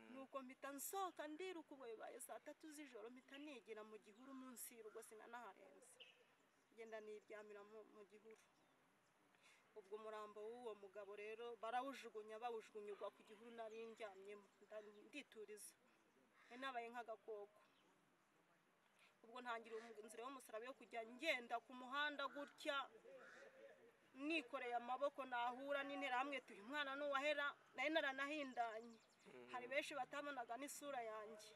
Nuko mpita nsoka ndiruka ubwo bibaye saa 3 z'ijoro mpita nigira mu gihuru munsi y'urugo sinanaharenze. Genda niryamira mu gihuru. Ubwo murambo w'uwo mugabo rero bawujugunyurwa ku gihuru nari ndyamyemo ndituriza. Nabaye nk'agakoko. Ubwo ntangira inzira y'umusaraba yo kujya ngenda ku muhanda gutya nikoreye amaboko nahura n'intera hamwe tuyu mwana n'uwahera nari naranahindanye. Hari benshi batabonaga n'isura yanjye.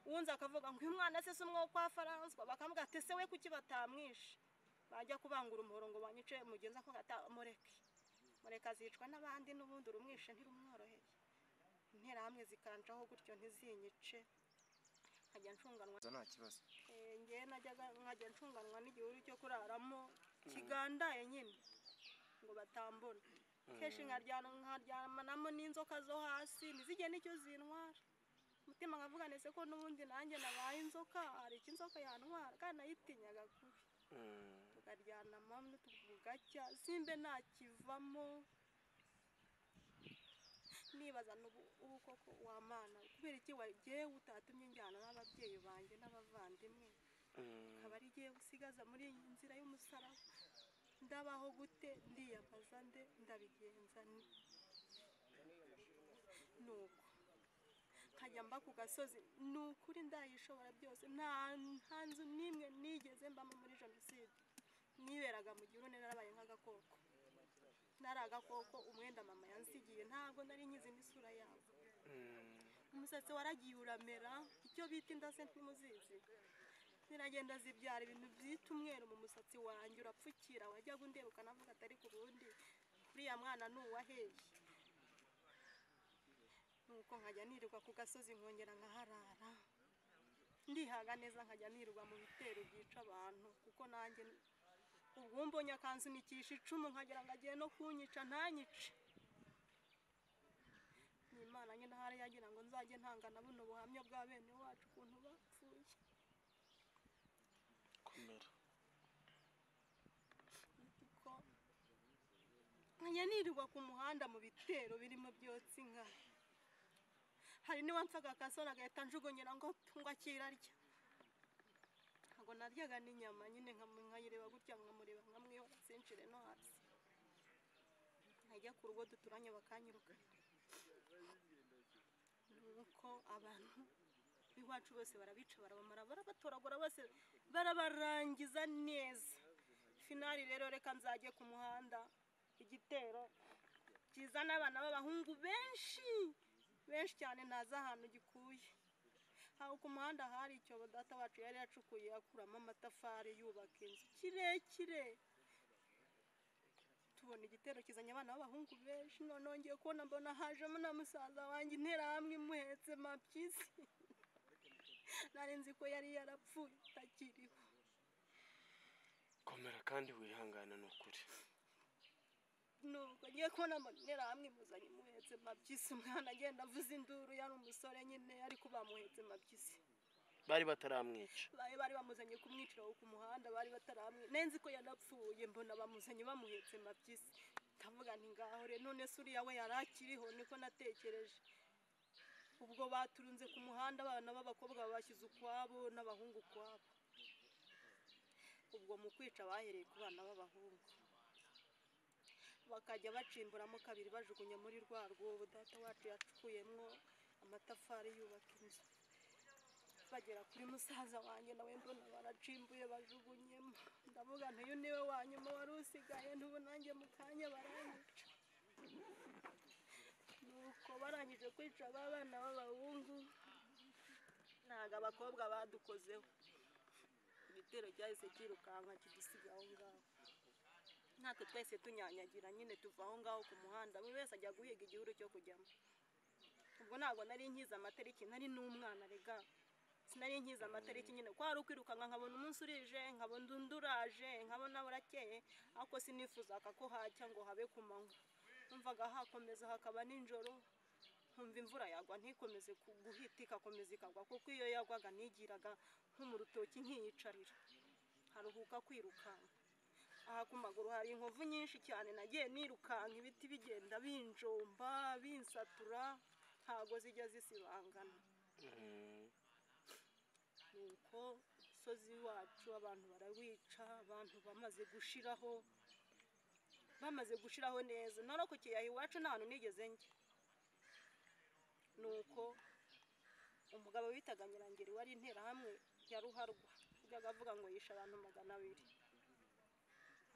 Uwunza akavuga ngo uyu mwana se umwe kwa Faranswa bakamuga ati se we kuki batamwishe. Bajya kubangura umuhoro ngo banyice mugenza ko gata mureka zicwa n'abandi n'ubundi urumwishe ntirumworoheye. Intera hamwe zikancaho gutyo ntizinyice nkajya ncunganwa nta kibazo. Ngiye najyaga nkajya ncunganwa n'igihuru cyo kuraramo kigandaye nyine ngo batambona. Keshi nkaryamanamo n'inzoka zo hasi nizige nicyo zintwara. Mutima nkavuga nese ko n'ubundi nanjye nabaye inzoka hari inzoka yantwara kandi nayitinyaga kubi. Tukaryanamo tugacya simbe nakivamo. Nibaza ubu koko wamana kubera iki wagiye utatumye njyana n'ababyeyi banjye n'abavandimwe akaba ari giye usigaza muri iyi nzira y'umusaraba. Ndabaho gute ndiyamaza nde ndabigenza nuko nkajya mba ku gasozi nukuri ndayishobora byose nta nzu nimwe nigeze mbamo muri jenoside. Niberaga mu gihugu narabaye nk'agakoko. Naragakoko umwenda mama yansigiye ntabwo nari nyizi n'isura yabo. Umusatsi waragiye uramera icyo bita indase ntimuzizi. Niragenda zibyara ibintu byita umweru mu musatsi wanjye urapfukira wajya gunderuka navuga atari ku bundi kuriya mwana nuwaheye. Nuko nkajya nirirwa ku gasozi nkongera nkaharara. Ndihaga neza nkajya nirirwa mu bitero byica abantu kuko nanjye ubwo mbonye akansunikisha icumu nkagera ngo agiye no kunyica ntanyice. Imana nyine hari yagira ngo nzajye ntangana buno buhamya bwa bene wacu ukuntu bapfuye. Komera. Nkajya nirirwa ku muhanda mu bitero birimo byotsi inka. Hari niwampfaga akasona agahita njugunyira ngo akirarya. Ngo naryaga n'inyama nyine nkayireba gutya nkamureba nkamwihora sinshire no hasi. Najya ku rugo duturanye bakanyiruka. Nuko abantu biwacu bose barabica barabamara barabatoragura bose barabarangiza neza. Finali rero reka nzajye ku muhanda igitero kizana abana b'abahungu benshi cyane naza ahantu gikuye. Aho ku muhanda hari icyobo data wacu yari yacukuye akuramo amatafari yubaka inzu kirekire. Tubona igitero kizanye abana b'abahungu benshi none ngiye kubona mbona hajemo na musaza wanjye intera hamwe imuhetse mapyisi. Nari nzi ko yari yarapfuye takiriho. Komera kandi wihangana n'ukuri. Nuko ngiye kubona mbonera hamwe imuzanye imuhetse mapyisi umwana agenda avuza induru yari umusore nyine ariko bamuhetse mapyisi. Bari bataramwica. Bari bamuzanye kumwicira ku muhanda bari bataramwica. Nenzi ko yanapfuye mbona bamuzanye bamuhetse mapyisi. Ndavuga nti ngaho re none suri yawe yarakiriho niko natekereje. ubwo baturunze ku muhanda abana b'abakobwa babashyize ukwabo n'abahungu ukwabo. Ubwo mu kwica bahereye ku bana b'abahungu bakajya bacimburamo kabiri bajugunya muri rwa rwobo data wacu yacukuyemwo amatafari yubaka inzu. Bagera kuri musaza wanjye nawe mbona baracimbuye bajugunyemo, ndavuga nti uyu niwe wa nyuma wari usigaye, ntubu nanjye mu kanya baranyica. Nuko barangije kwica abana b'abahungu ntago abakobwa badukozeho, igitero cyahise kirukanka kidusiga aho ngaho. Natwe twese tunyanyagira nyine tuva aho ngaho ku muhanda, buri wese ajya guhiga igihuru cyo kujyamo. Ubwo ntabwo nari nkiza amatariki, nari n'umwana rega, sinari nkiza amatariki nyine ko hari ukwirukanka nkabona umunsi urije, nkabona unduraje, nkabona burakeye, ariko sinifuzaga ko hacya ngo habe ku manywa. Numvaga hakomeza hakaba nijoro, nkumva imvura yagwa ntikomeze guhita ikakomeza ikagwa, kuko iyo yagwaga nigiraga nko mu rutoki nkiyicarira haruhuka kwirukanka. Aha ku maguru hari inkovu nyinshi cyane, nagiye nirukanka ibiti bigenda binjomba binsatura, ntago zijya zisibangana. Nuko sozi wacu abantu barawica, abantu bamaze gushiraho neza. Narokokeye aho iwacu nta hantu nigeze njya. Nuko umugabo witaga Nyirangeri wari interahamwe ya Ruharwa yajyaga avuga ngo yisha abantu 200.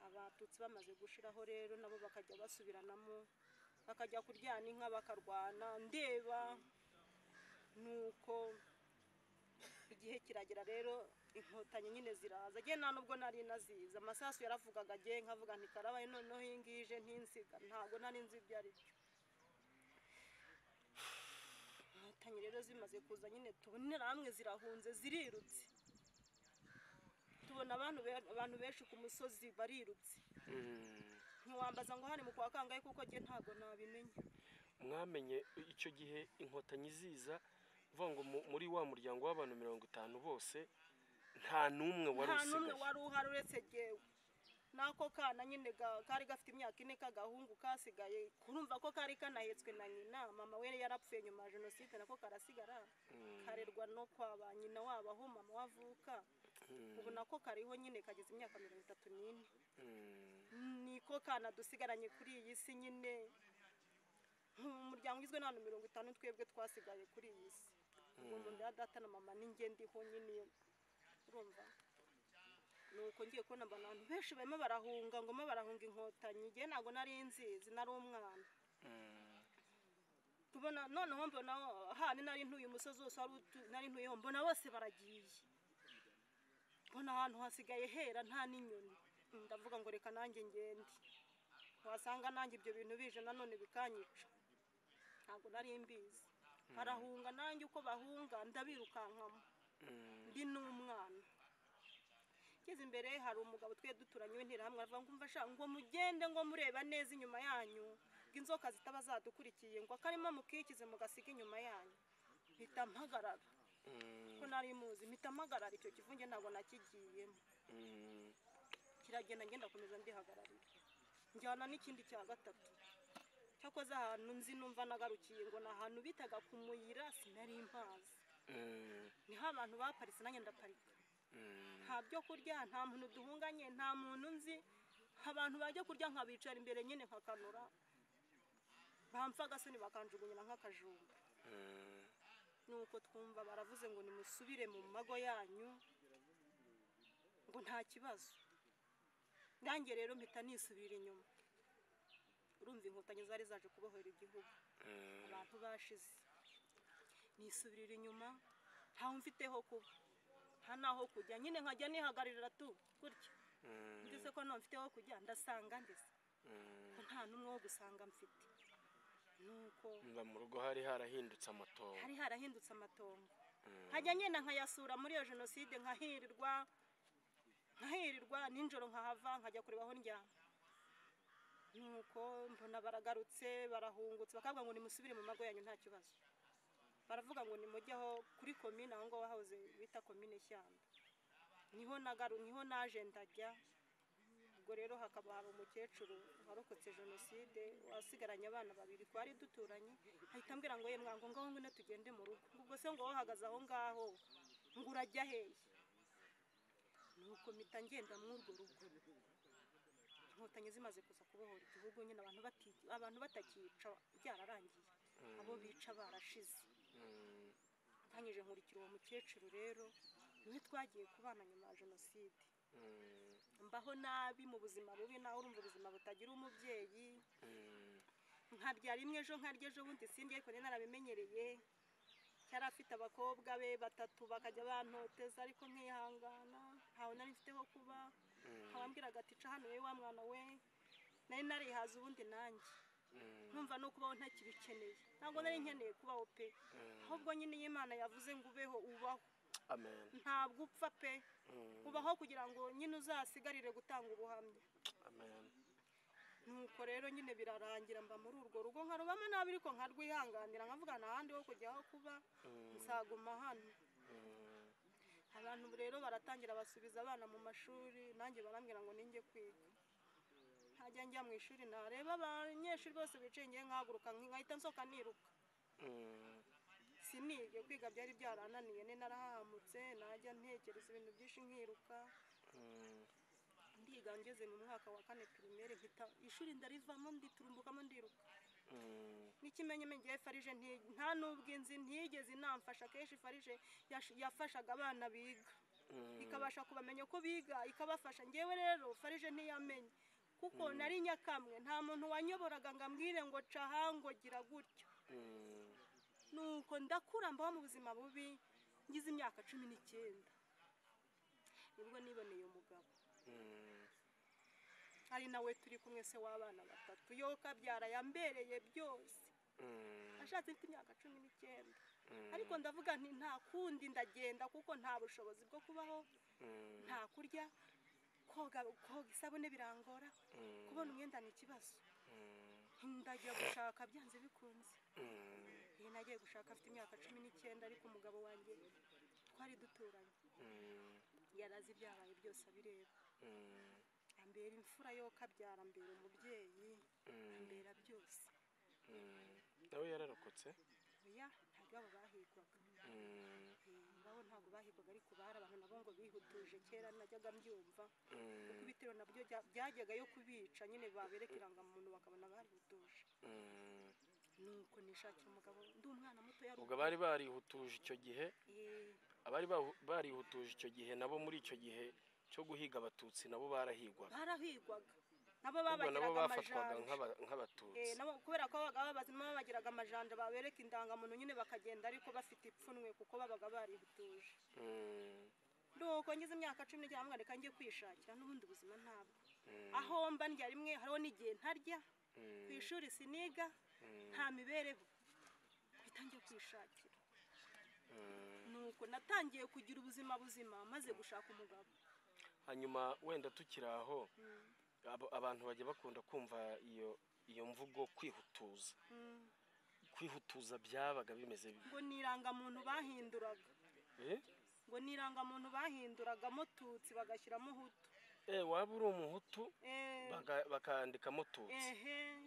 Abatutsi bamaze gushiraho rero nabo bakajya basubiranamo, bakajya kuryana inka bakarwana ndeba. Nuko igihe kiragera rero inkotanyi nyine ziraza, je nta nubwo nari naziza, amasasu yaravugaga je nkavuga nti karabaye noneho ingije ntinsiga, ntago nari nzi ibyo ari byo. Inkotanyi rero zimaze kuza nyine tubonera hamwe zirahunze zirirutse, tubona abantu benshi ku musozi barirutse. Ntiwambaza ngo hari mu kwa kangahe kuko je ntago nabimenya. Mwamenye icyo gihe inkotanyi ziza uvuga ngo muri wa muryango w'abantu 50 bose nta numwe wari uhari uretse jewe nako kana nyine kari gafite imyaka 4 kagahungu kasigaye. Kurumva ko kari kanahetswe na nyina, mama we yarapfuye nyuma ya jenoside, nako karasigara karerwa no kwa ba nyina wabo aho mama wavuka. Ubu nako kariho nyine kageze imyaka 34. Niko kana dusigaranye kuri iyi si nyine. Umuryango ugizwe n'abantu 50 twebwe twasigaye kuri iyi si. Ubu nda data na mama ninjye ndiho nyine, urumva. Nuko ngiye kubona abantu benshi barimo barahunga, ngoma barahunga inkotanyi, je nago nari nzizi, nari umwana. Tubona noneho mbona hani nari ntuye umusozi wose nari ntuyeho, mbona bose baragiye. Mbona ahantu hasigaye hera nta n'inyoni, ndavuga ngo reka nanjye ngende, wasanga nanjye ibyo bintu bije nanone bikanyica. Ntago nari mbizi, barahunga nanjye uko bahunga ndabirukankamo, ndi n'umwana. Kize imbere hari umugabo twe duturanye w'interahamwe avuga ngo umva sha ngo mugende ngo mureba neza inyuma yanyu, ngo inzoka zitaba zadukurikiye, ngo akarima mukikize mugasiga inyuma yanyu. Mpita mpagarara, ko nari muzi, mpita mpagarara, icyo kivunge ntabwo nakigiyemo. Kiragenda ngenda komeza ndihagararira, njyana n'ikindi cya gatatu. Cyakoze ahantu nzi numva nagarukiye ngo nahantu bitaga kumuyira, sinari mpazi. Niho abantu baparitse nanjye ndaparika. Nta byo kurya, nta muntu duhunganye, nta muntu nzi. Abantu bajya kurya nkabicara imbere nyine nkakanura, bamfa gasoni bakanjugunyira nk'akajumba. Nuko twumva baravuze ngo nimusubire mu mago yanyu, ngo nta kibazo. Nanjye rero mpita nisubira inyuma. Urumva inkotanyi zari zaje kubohera igihugu, abantu bashize. Nisubirira inyuma, nta mfiteho kuba, nta naho kujya, nyine nkajya nihagarira tu gutya. Ndetse ko nta mfiteho kujya, ndasanga ndetse ko nta numwe wo gusanga mfite. Nuko mu rugo hari harahindutse amatongo, hajya nyine nkayasura muri iyo jenoside, nkahirirwa ninjoro nkahava nkajya kureba aho ndyama. Nuko mbona baragarutse barahungutse, bakavuga ngo nimusubire mu mago yanyu nta kibazo. Baravuga ngo nimujyaho kuri komine aho ngo wahoze bita komine Shyamba. Niho naje ndajya, ubwo rero hakaba hari umukecuru warokotse jenoside wasigaranye abana babiri twari duturanye ahita ambwira ngo ye mwango ngaho ngwino tugende mu rugo ubwo se ngo wahagaze aho ngaho ngo urajya hehe nuko mpita ngenda muri urwo rugo inkotanyi zimaze kuza kubohora igihugu nyine abantu batakica byararangiye abo bica barashize ntanyije nkurikira uwo mukecuru rero niwe twagiye kubana nyuma ya jenoside mbaho nabi mu buzima bubi nawe urumva ubuzima butagira umubyeyi nkarya rimwe ejo nkarya ejo bundi sindi ariko narabimenyereye cyari afite abakobwa be batatu bakajya bantoteza ariko nkihangana ntawe nari mfite ho kuba nkabambwiraga ati ca hano we wa mwana we nari narihaza ubundi nanjye numva no kubaho ntakibikeneye ntabwo nari nkeneye kubaho pe ahubwo nyine y'Imana yavuze ngo ubeho ubaho amen ntabwo upfa pe ubaho kugira ngo nyine uzasigarire gutanga ubuhamya amen nuko rero nyine birarangira mba muri urwo rugo nkarubamo nabi ariko nkarwihanganira nkavuga n'ahandi ho kujyaho kuba nsaguma hano abantu rero baratangira basubiza abana mu mashuri nanjye barambwira ngo ninjye kwiga ntajya njya mu ishuri nareba abanyeshuri bose bicaye ngiye nkahaguruka nkahita nsohoka niruka sinige kwiga byari byarananiye narahamutse najya ntekereza ibintu byinshi nkiruka ndiga ngeze mu mwaka wa 4 primaire mpita ishuri ndarivamo nditurumbukamo ndiruka n'ikimenyemenye Farije nta nubwo inzi ntigeze inamfasha kenshi Farije yafashaga abana biga ikabasha kubamenya ko biga ikabafasha ngewe rero Farije ntiyamenye kuko nari nyakamwe nta muntu wanyoboraga ngambwire ngo cahango gira gutyo nuko ndakura mbaho mu buzima bubi ngize imyaka 19 nibwo niboneye umugabo ari nawe turi kumwe se w'abana batatu yo kabyara yambereye byose ashatse mfite imyaka 19 ariko ndavuga nti nta kundi ndagenda kuko nta bushobozi bwo kubaho nta kurya koga isabune birangora kubona umwenda ni ikibazo ndajya gushaka byanze bikunze nagiye gushaka afite imyaka 19 ariko umugabo wanjye twari duturanye yarazi ibyabaye byose abireba ambera imfura yo kabyara ambera umubyeyi ambera byose nawe yararokotse oya ntabwo abo bahigwaga ngabo ntabwo bahigwaga ariko bari abantu nabo ngo bihutuje kera najyaga mbyumva kuko ibitero nabyo byajyaga yo kubica nyine babereka irangamuntu bakabona barihutuje nuko nishakira umugabo ndi umwana muto yari ubwo bari barihutuje icyo gihe abari barihutuje icyo gihe nabo muri icyo gihe cyo guhiga abatutsi nabo barahigwaga nabo babagiraga bafatwaga nk'abatutsi nabo kubera ko babazima babagiraga amajanja babereka indangamuntu nyine bakagenda ariko bafite ipfunwe kuko babaga barihutuje nuko ngize imyaka 10 cyangwa reka njye kwishakira n'ubundi buzima ntabwo aho mba ndya rimwe hariho n'igihe ntarya ku ishuri siniga nta mibereho bitangiye kwishakira nuko natangiye kugira ubuzima maze gushaka umugabo hanyuma wenda tukiri aho abantu bajya bakunda kumva iyo mvugo kwihutuza byabaga bimeze ngo nirangamuntu bahinduraga ngo nirangamuntu bahinduragamo tutsi bagashyiramo hutu waba uri umuhutu bakandikamo tutsi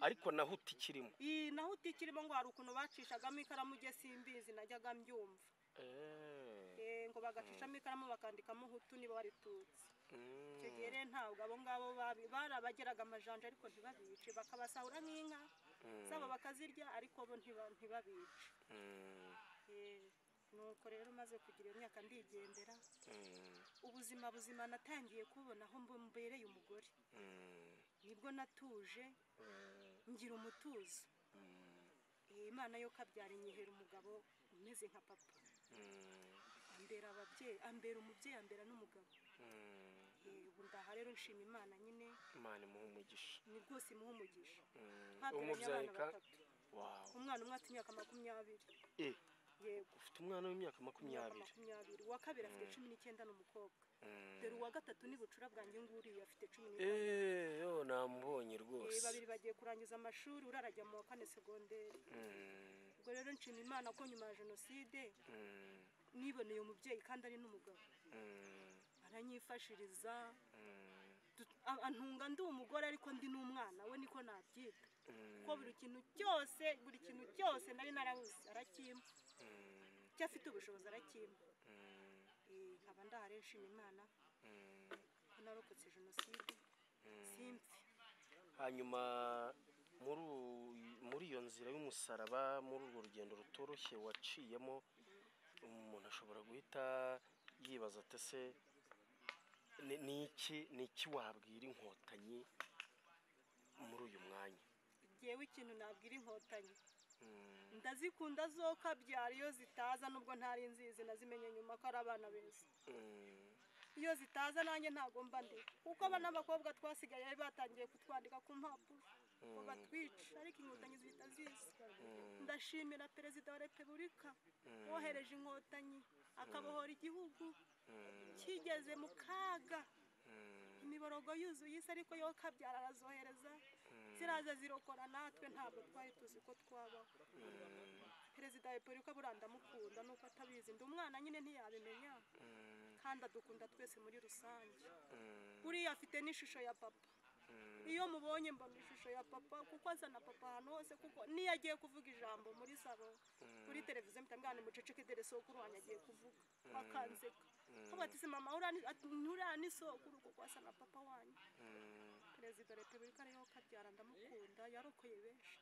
ariko na hutu ikirimo na hutu ikirimo ngo hari ukuntu bacishagamo ikaramu ujye simbizi najyaga mbyumva ngo bagacishamo ikaramu bakandikamo hutu niba wari tutsi icyo gihe rero ntabwo abo ngabo barabageraga amajanja ariko ntibabice bakabasahura nk'inka zabo bakazirya ariko bo ntibabice nuko rero maze kugira iyo myaka ndigendera ubuzima natangiye kubona aho mbereye umugore nibwo natuje ngira umutuzo Imana yo kabyara inyihera umugabo umeze nka papa ambera ababyeyi ambera umubyeyi ambera n'umugabo ubu ndaha rero nshima Imana nyine Imana imuha umugisha ni rwose imuha umugisha umubyeyi umwana umwe ati imyaka 20 yego ufite umwana w'imyaka 20 uwa kabiri afite 19 n'umukobwa dore uwa gatatu ni bucura bwanjye nguriye afite 19 yo namubonye rwose babiri bagiye kurangiza amashuri urarajya mu 4 segonderi ubwo rero nshima Imana ko nyuma ya jenoside niboneye umubyeyi kandi ari n'umugabo aranyifashiriza antunga ndi umugore ariko ndi n'umwana we niko nabyita ko buri kintu cyose nari narabuze arakimpa cyo afite ubushobozi arakimpa nkaba ndahari nshima Imana ko narokotse jenoside simpfe. Hanyuma muri iyo nzira y'umusaraba, muri urwo rugendo rutoroshye waciyemo, umuntu ashobora guhita yibaza ati se ni iki wabwira inkotanyi muri uyu mwanya? Yewe ikintu nabwira inkotanyi, ndazikunda zo kabyara iyo zitaza, nubwo ntari nzizi nazimenye nyuma ko ari abana beza. Iyo zitaza nanjye ntago mba ndi, kuko abana b'abakobwa twasigaye batangiye kutwandika ku mpapuro ngo batwice, ariko inkotanyi zihita ziza. Ndashimira Perezida wa Repubulika wohereje inkotanyi akabohora igihugu kigeze mu kaga, imiborogo yuzuye isi, ariko yo kabyara arazohereza ziraza zirokora, natwe ntabwo twari tuzi ko twabaho. Perezida wa Repubulika buriya ndamukunda, nuko atabizi, ndi umwana nyine ntiyabimenya, kandi adukunda twese muri rusange. Buriya afite n'ishusho ya papa, iyo mubonye mbona ishusho ya papa, kuko azana papa ahantu hose, kuko niyo agiye kuvuga ijambo muri salo kuri televiziyo mpita mbwira muceceke dore sokuru wanjye agiye kuvuga, bakanseka kuko ati se mama uriya ni sokuru kuko asa na papa wanyu. Perezida wa Repubulika ariho kabyara ndamukunda, yarokoye benshi.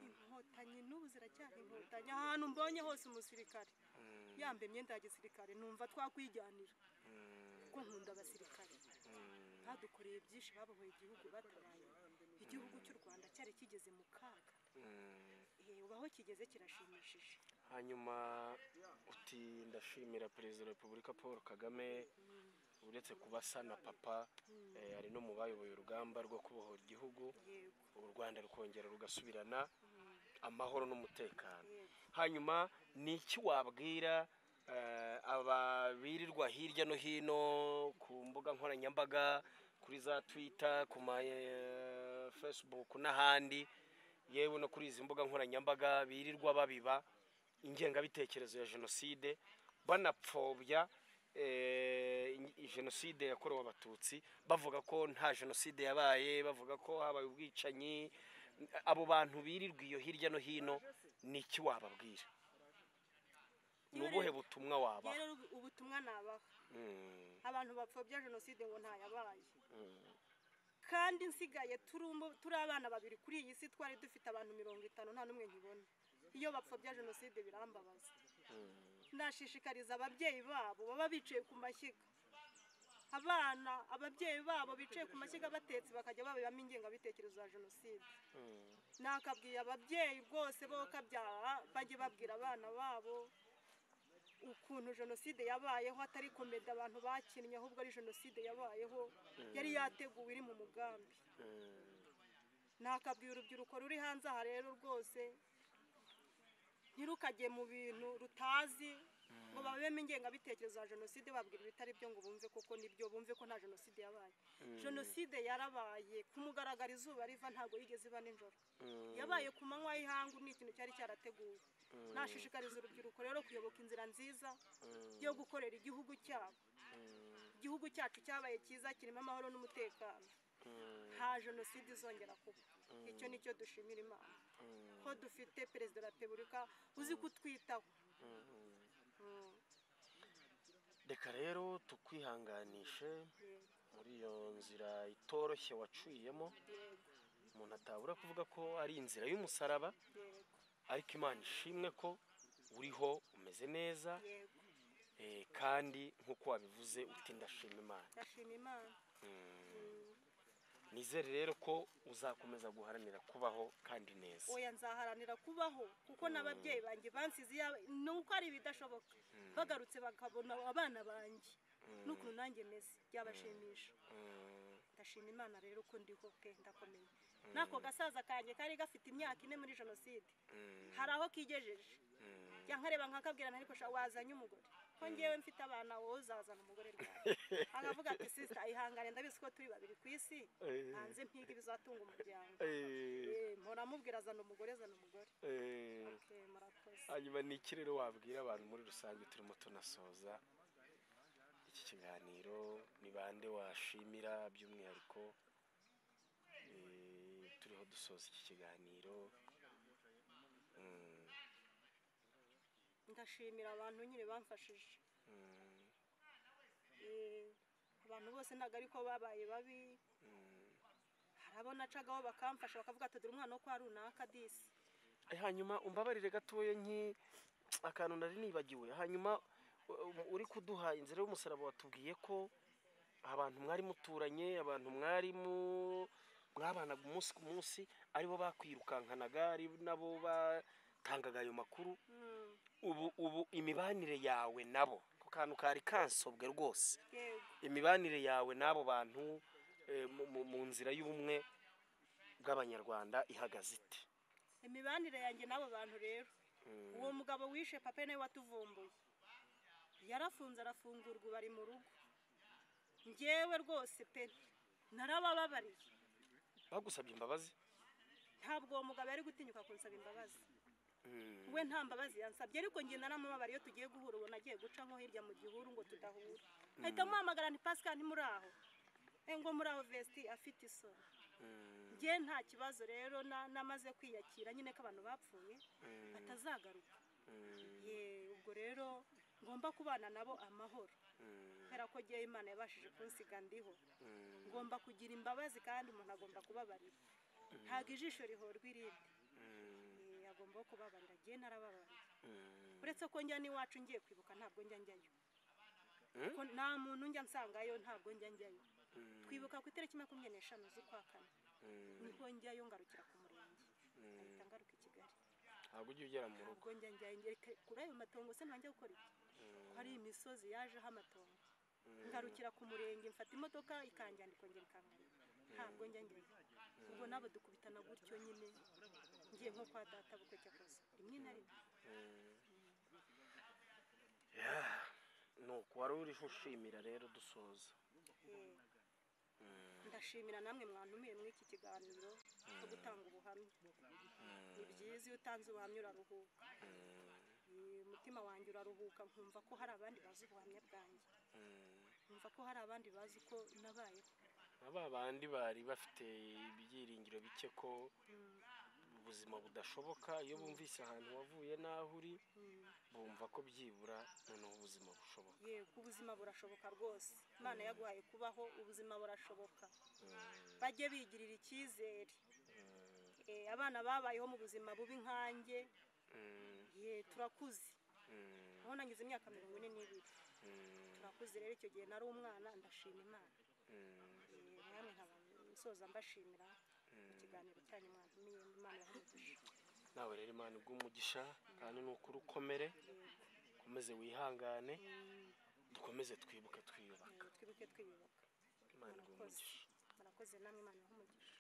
Inkotanyi n'ubu ziracyari inkotanyi, ahantu mbonye hose umusirikare yambaye imyenda ya gisirikare numva twakwijyanira, kuko nkunda abasirikare badukoreye byinshi, babohoye igihugu, batabaye igihugu cy'u Rwanda cyari kigeze mu kaga. Ubaho kigeze kirashimishije. Hanyuma uti ndashimira Perezida wa Repubulika Paul Kagame, uretse kuba asa na papa, ari no mu bayoboye urugamba rwo kubohora igihugu, u Rwanda rukongera rugasubirana amahoro n'umutekano. Hanyuma ni iki wabwira ababirirwa hirya no hino ku mbuga nkoranyambaga, kuri za Twitter, ku ma Facebook n'ahandi, yewe no kuri izi mbuga nkoranyambaga birirwa babiba ingengabitekerezo ya jenoside, banapfobya jenoside yakorewe abatutsi, bavuga ko nta jenoside yabaye, bavuga ko habaye ubwicanyi? Abo bantu birirwa iyo hirya no hino ni iki wababwira? Nubuhe butumwa wabaha? Rero ubutumwa nabaha abantu bapfobya jenoside ngo nta yabaye, kandi nsigaye turi abana babiri kuri iyi si, twari dufite abantu 50 nta numwe nkibona. Iyo bapfobya jenoside birambabaza. Ndashishikariza ababyeyi babo baba bicaye ku mashyiga, ababyeyi babo bicaye ku mashyiga batetse bakajya babibamo ingengabitekerezo ya jenoside. Nakabwiye ababyeyi rwose bo kabyara bajye babwira abana babo ukuntu jenoside yabayeho, atari komedi abantu bakinnye, ahubwo ari jenoside yabayeho, yari yateguwe iri mu mugambi. Nakabwiye urubyiruko ruri hanze aha rero rwose ntirukajye mu bintu rutazi ngo babemo ingengabitekerezo ya jenoside, babwira ibitari byo ngo bumve koko nibyo, bumve ko nta jenoside yabaye. Jenoside yarabaye ku mugaragaro, izuba riva, ntabwo yigeze iba nijoro, yabaye ku manywa y'ihangu, ni ikintu cyari cyarateguwe. Nashishikariza urubyiruko rero kuyoboka inzira nziza yo gukorera igihugu cyabo. Igihugu cyacu cyabaye cyiza, kirimo amahoro n'umutekano, nta jenoside izongera kuba. Icyo nicyo dushimira Imana, ko dufite Perezida wa Repubulika uzi kutwitaho. Reka rero tukwihanganishe muri iyo nzira itoroshye wacuyemo. Umuntu atabura kuvuga ko ari inzira y'umusaraba, ariko Imana ishimwe ko uriho umeze neza, kandi nk'uko wabivuze uti ndashima Imana. Ndashima Imana. Nizere rero ko uzakomeza guharanira kubaho kandi neza. Oya, nzaharanira kubaho, kuko n'ababyeyi banjye bansize nuko ari bidashoboka, bagarutse bakabona abana banjye n'ukuntu nanjye meze, byabashimisha. Ndashima Imana rero ko ndiho pe, ndakomeye. Nako gasaza kanjye kari gafite imyaka 4 muri jenoside, hari aho kigejeje, yankareba nkakabwirana, ariko wazanye umugore ko ngewe mfite abana, wowe uzazana umugore rwawe. Akavuga ati sister ihangane, ndabizi ko turi babiri ku isi, hanze mpiga bizatunga umuryango. Mpora mubwira azana umugore, azana umugore. Murakoze. Hanyuma ni iki rero wabwira abantu muri rusange, turimo tunasoza iki kiganiro ni bande washimira by'umwihariko turiho dusoza iki kiganiro? ndashimira abantu nyine bamfashije, abantu bose ntabwo ariko babaye babi, hari abo nacagaho bakamfasha bakavuga ati dore umwana wo kwa runaka disi. Hanyuma umbabarire gatoya akantu nari nibagiwe, hanyuma uri kuduha inzira y'umusaraba watubwiye ko abantu mwari muturanye, abantu mwabanaga umunsi ku munsi aribo bakwirukankanaga, ari nabo batangaga ayo makuru. Ubu imibanire yawe nabo, ku kantu kari kansobwe rwose, imibanire yawe n'abo bantu mu nzira y'ubumwe bw'abanyarwanda ihagaze ite? Imibanire yanjye n'abo bantu rero, uwo mugabo wishe papa nawe watuvumbuye yarafunze arafungurwa, bari mu rugo. Njyewe rwose pe narabababariye. Bagusabye imbabazi? Ntabwo uwo mugabo yari gutinyuka kunsaba imbabazi, we nta mbabazi yansabye, ariko njye naramubabariye. Iyo tugiye guhura ubona agiye guca nko hirya mu gihuru ngo tudahura, ahita muhamagara nti Pascal ntimuri aho, ngo muri aho Vesti afite isoni. Njye nta kibazo rero, namaze kwiyakira nyine ko abantu bapfuye batazagaruka. Ubwo rero ngomba kubana nabo amahoro, kubera ko ngiye Imana yabashije kunsiga ndiho. Ngomba kugira imbabazi kandi umuntu agomba kubabarira, ntabwo ijisho rihorwa irindi. Agomba kubabarira, ngiye narababariye. Uretse ko njya n'iwacu ngiye kwibuka ntabwo njya njyayo, nta muntu njya nsangayo, ntabwo njya njyayo. Twibuka ku itariki 25 z'ukwa kane niho njyayo, ngarukira ku murenge, ahita ngaruka i Kigali. Ntabwo ujya ugera mu rugo? Ntabwo njya njyayo kuri ayo matongo, se ntanjya gukora iki? Hari imisozi yajeho amatongo, ngarukira ku murenge, mfata imodoka ikanjyana ikongera ikangarira. Ntabwo njya njyayo. Ubwo nabo dukubitana gutyo nyine, ngiye nko kwa data bukwe cyakoze rimwe na rimwe. Nuko wari uriho ushimira rero dusoza. Ndashimira namwe mwantumiye muri iki kiganiro cyo gutanga ubuhamya. Ni byiza iyo utanze ubuhamya uraruhuka, umutima wanjye uraruhuka, nkumva ko hari abandi bazi ubuhamya bwanjye, nkumva ko hari abandi bazi ko nabayeho. Aba bandi bari bafite ibyiringiro bike ko ubuzima budashoboka, iyo bumvise ahantu wavuye n'aho uri bumva ko byibura noneho ubuzima bushoboka. Yego, ubuzima burashoboka rwose. Imana yaguhaye kubaho, ubuzima burashoboka. Bajye bigirira icyizere. Abana babayeho mu buzima bubi nkanjye, turakuze. Aho nagize imyaka 42, turakuze rero. Icyo gihe nari umwana, ndashima Imana. Namwe nkaba nsoza mbashimira ikiganiro cyanyu mwantumiye. Imana yamugisha. Nawe rero Imana iguha kandi n'ukuri ukomere, ukomeze wihangane, dukomeze twibuke twiyubaka. Imana iguha umugisha. Murakoze namwe, Imana yamugisha.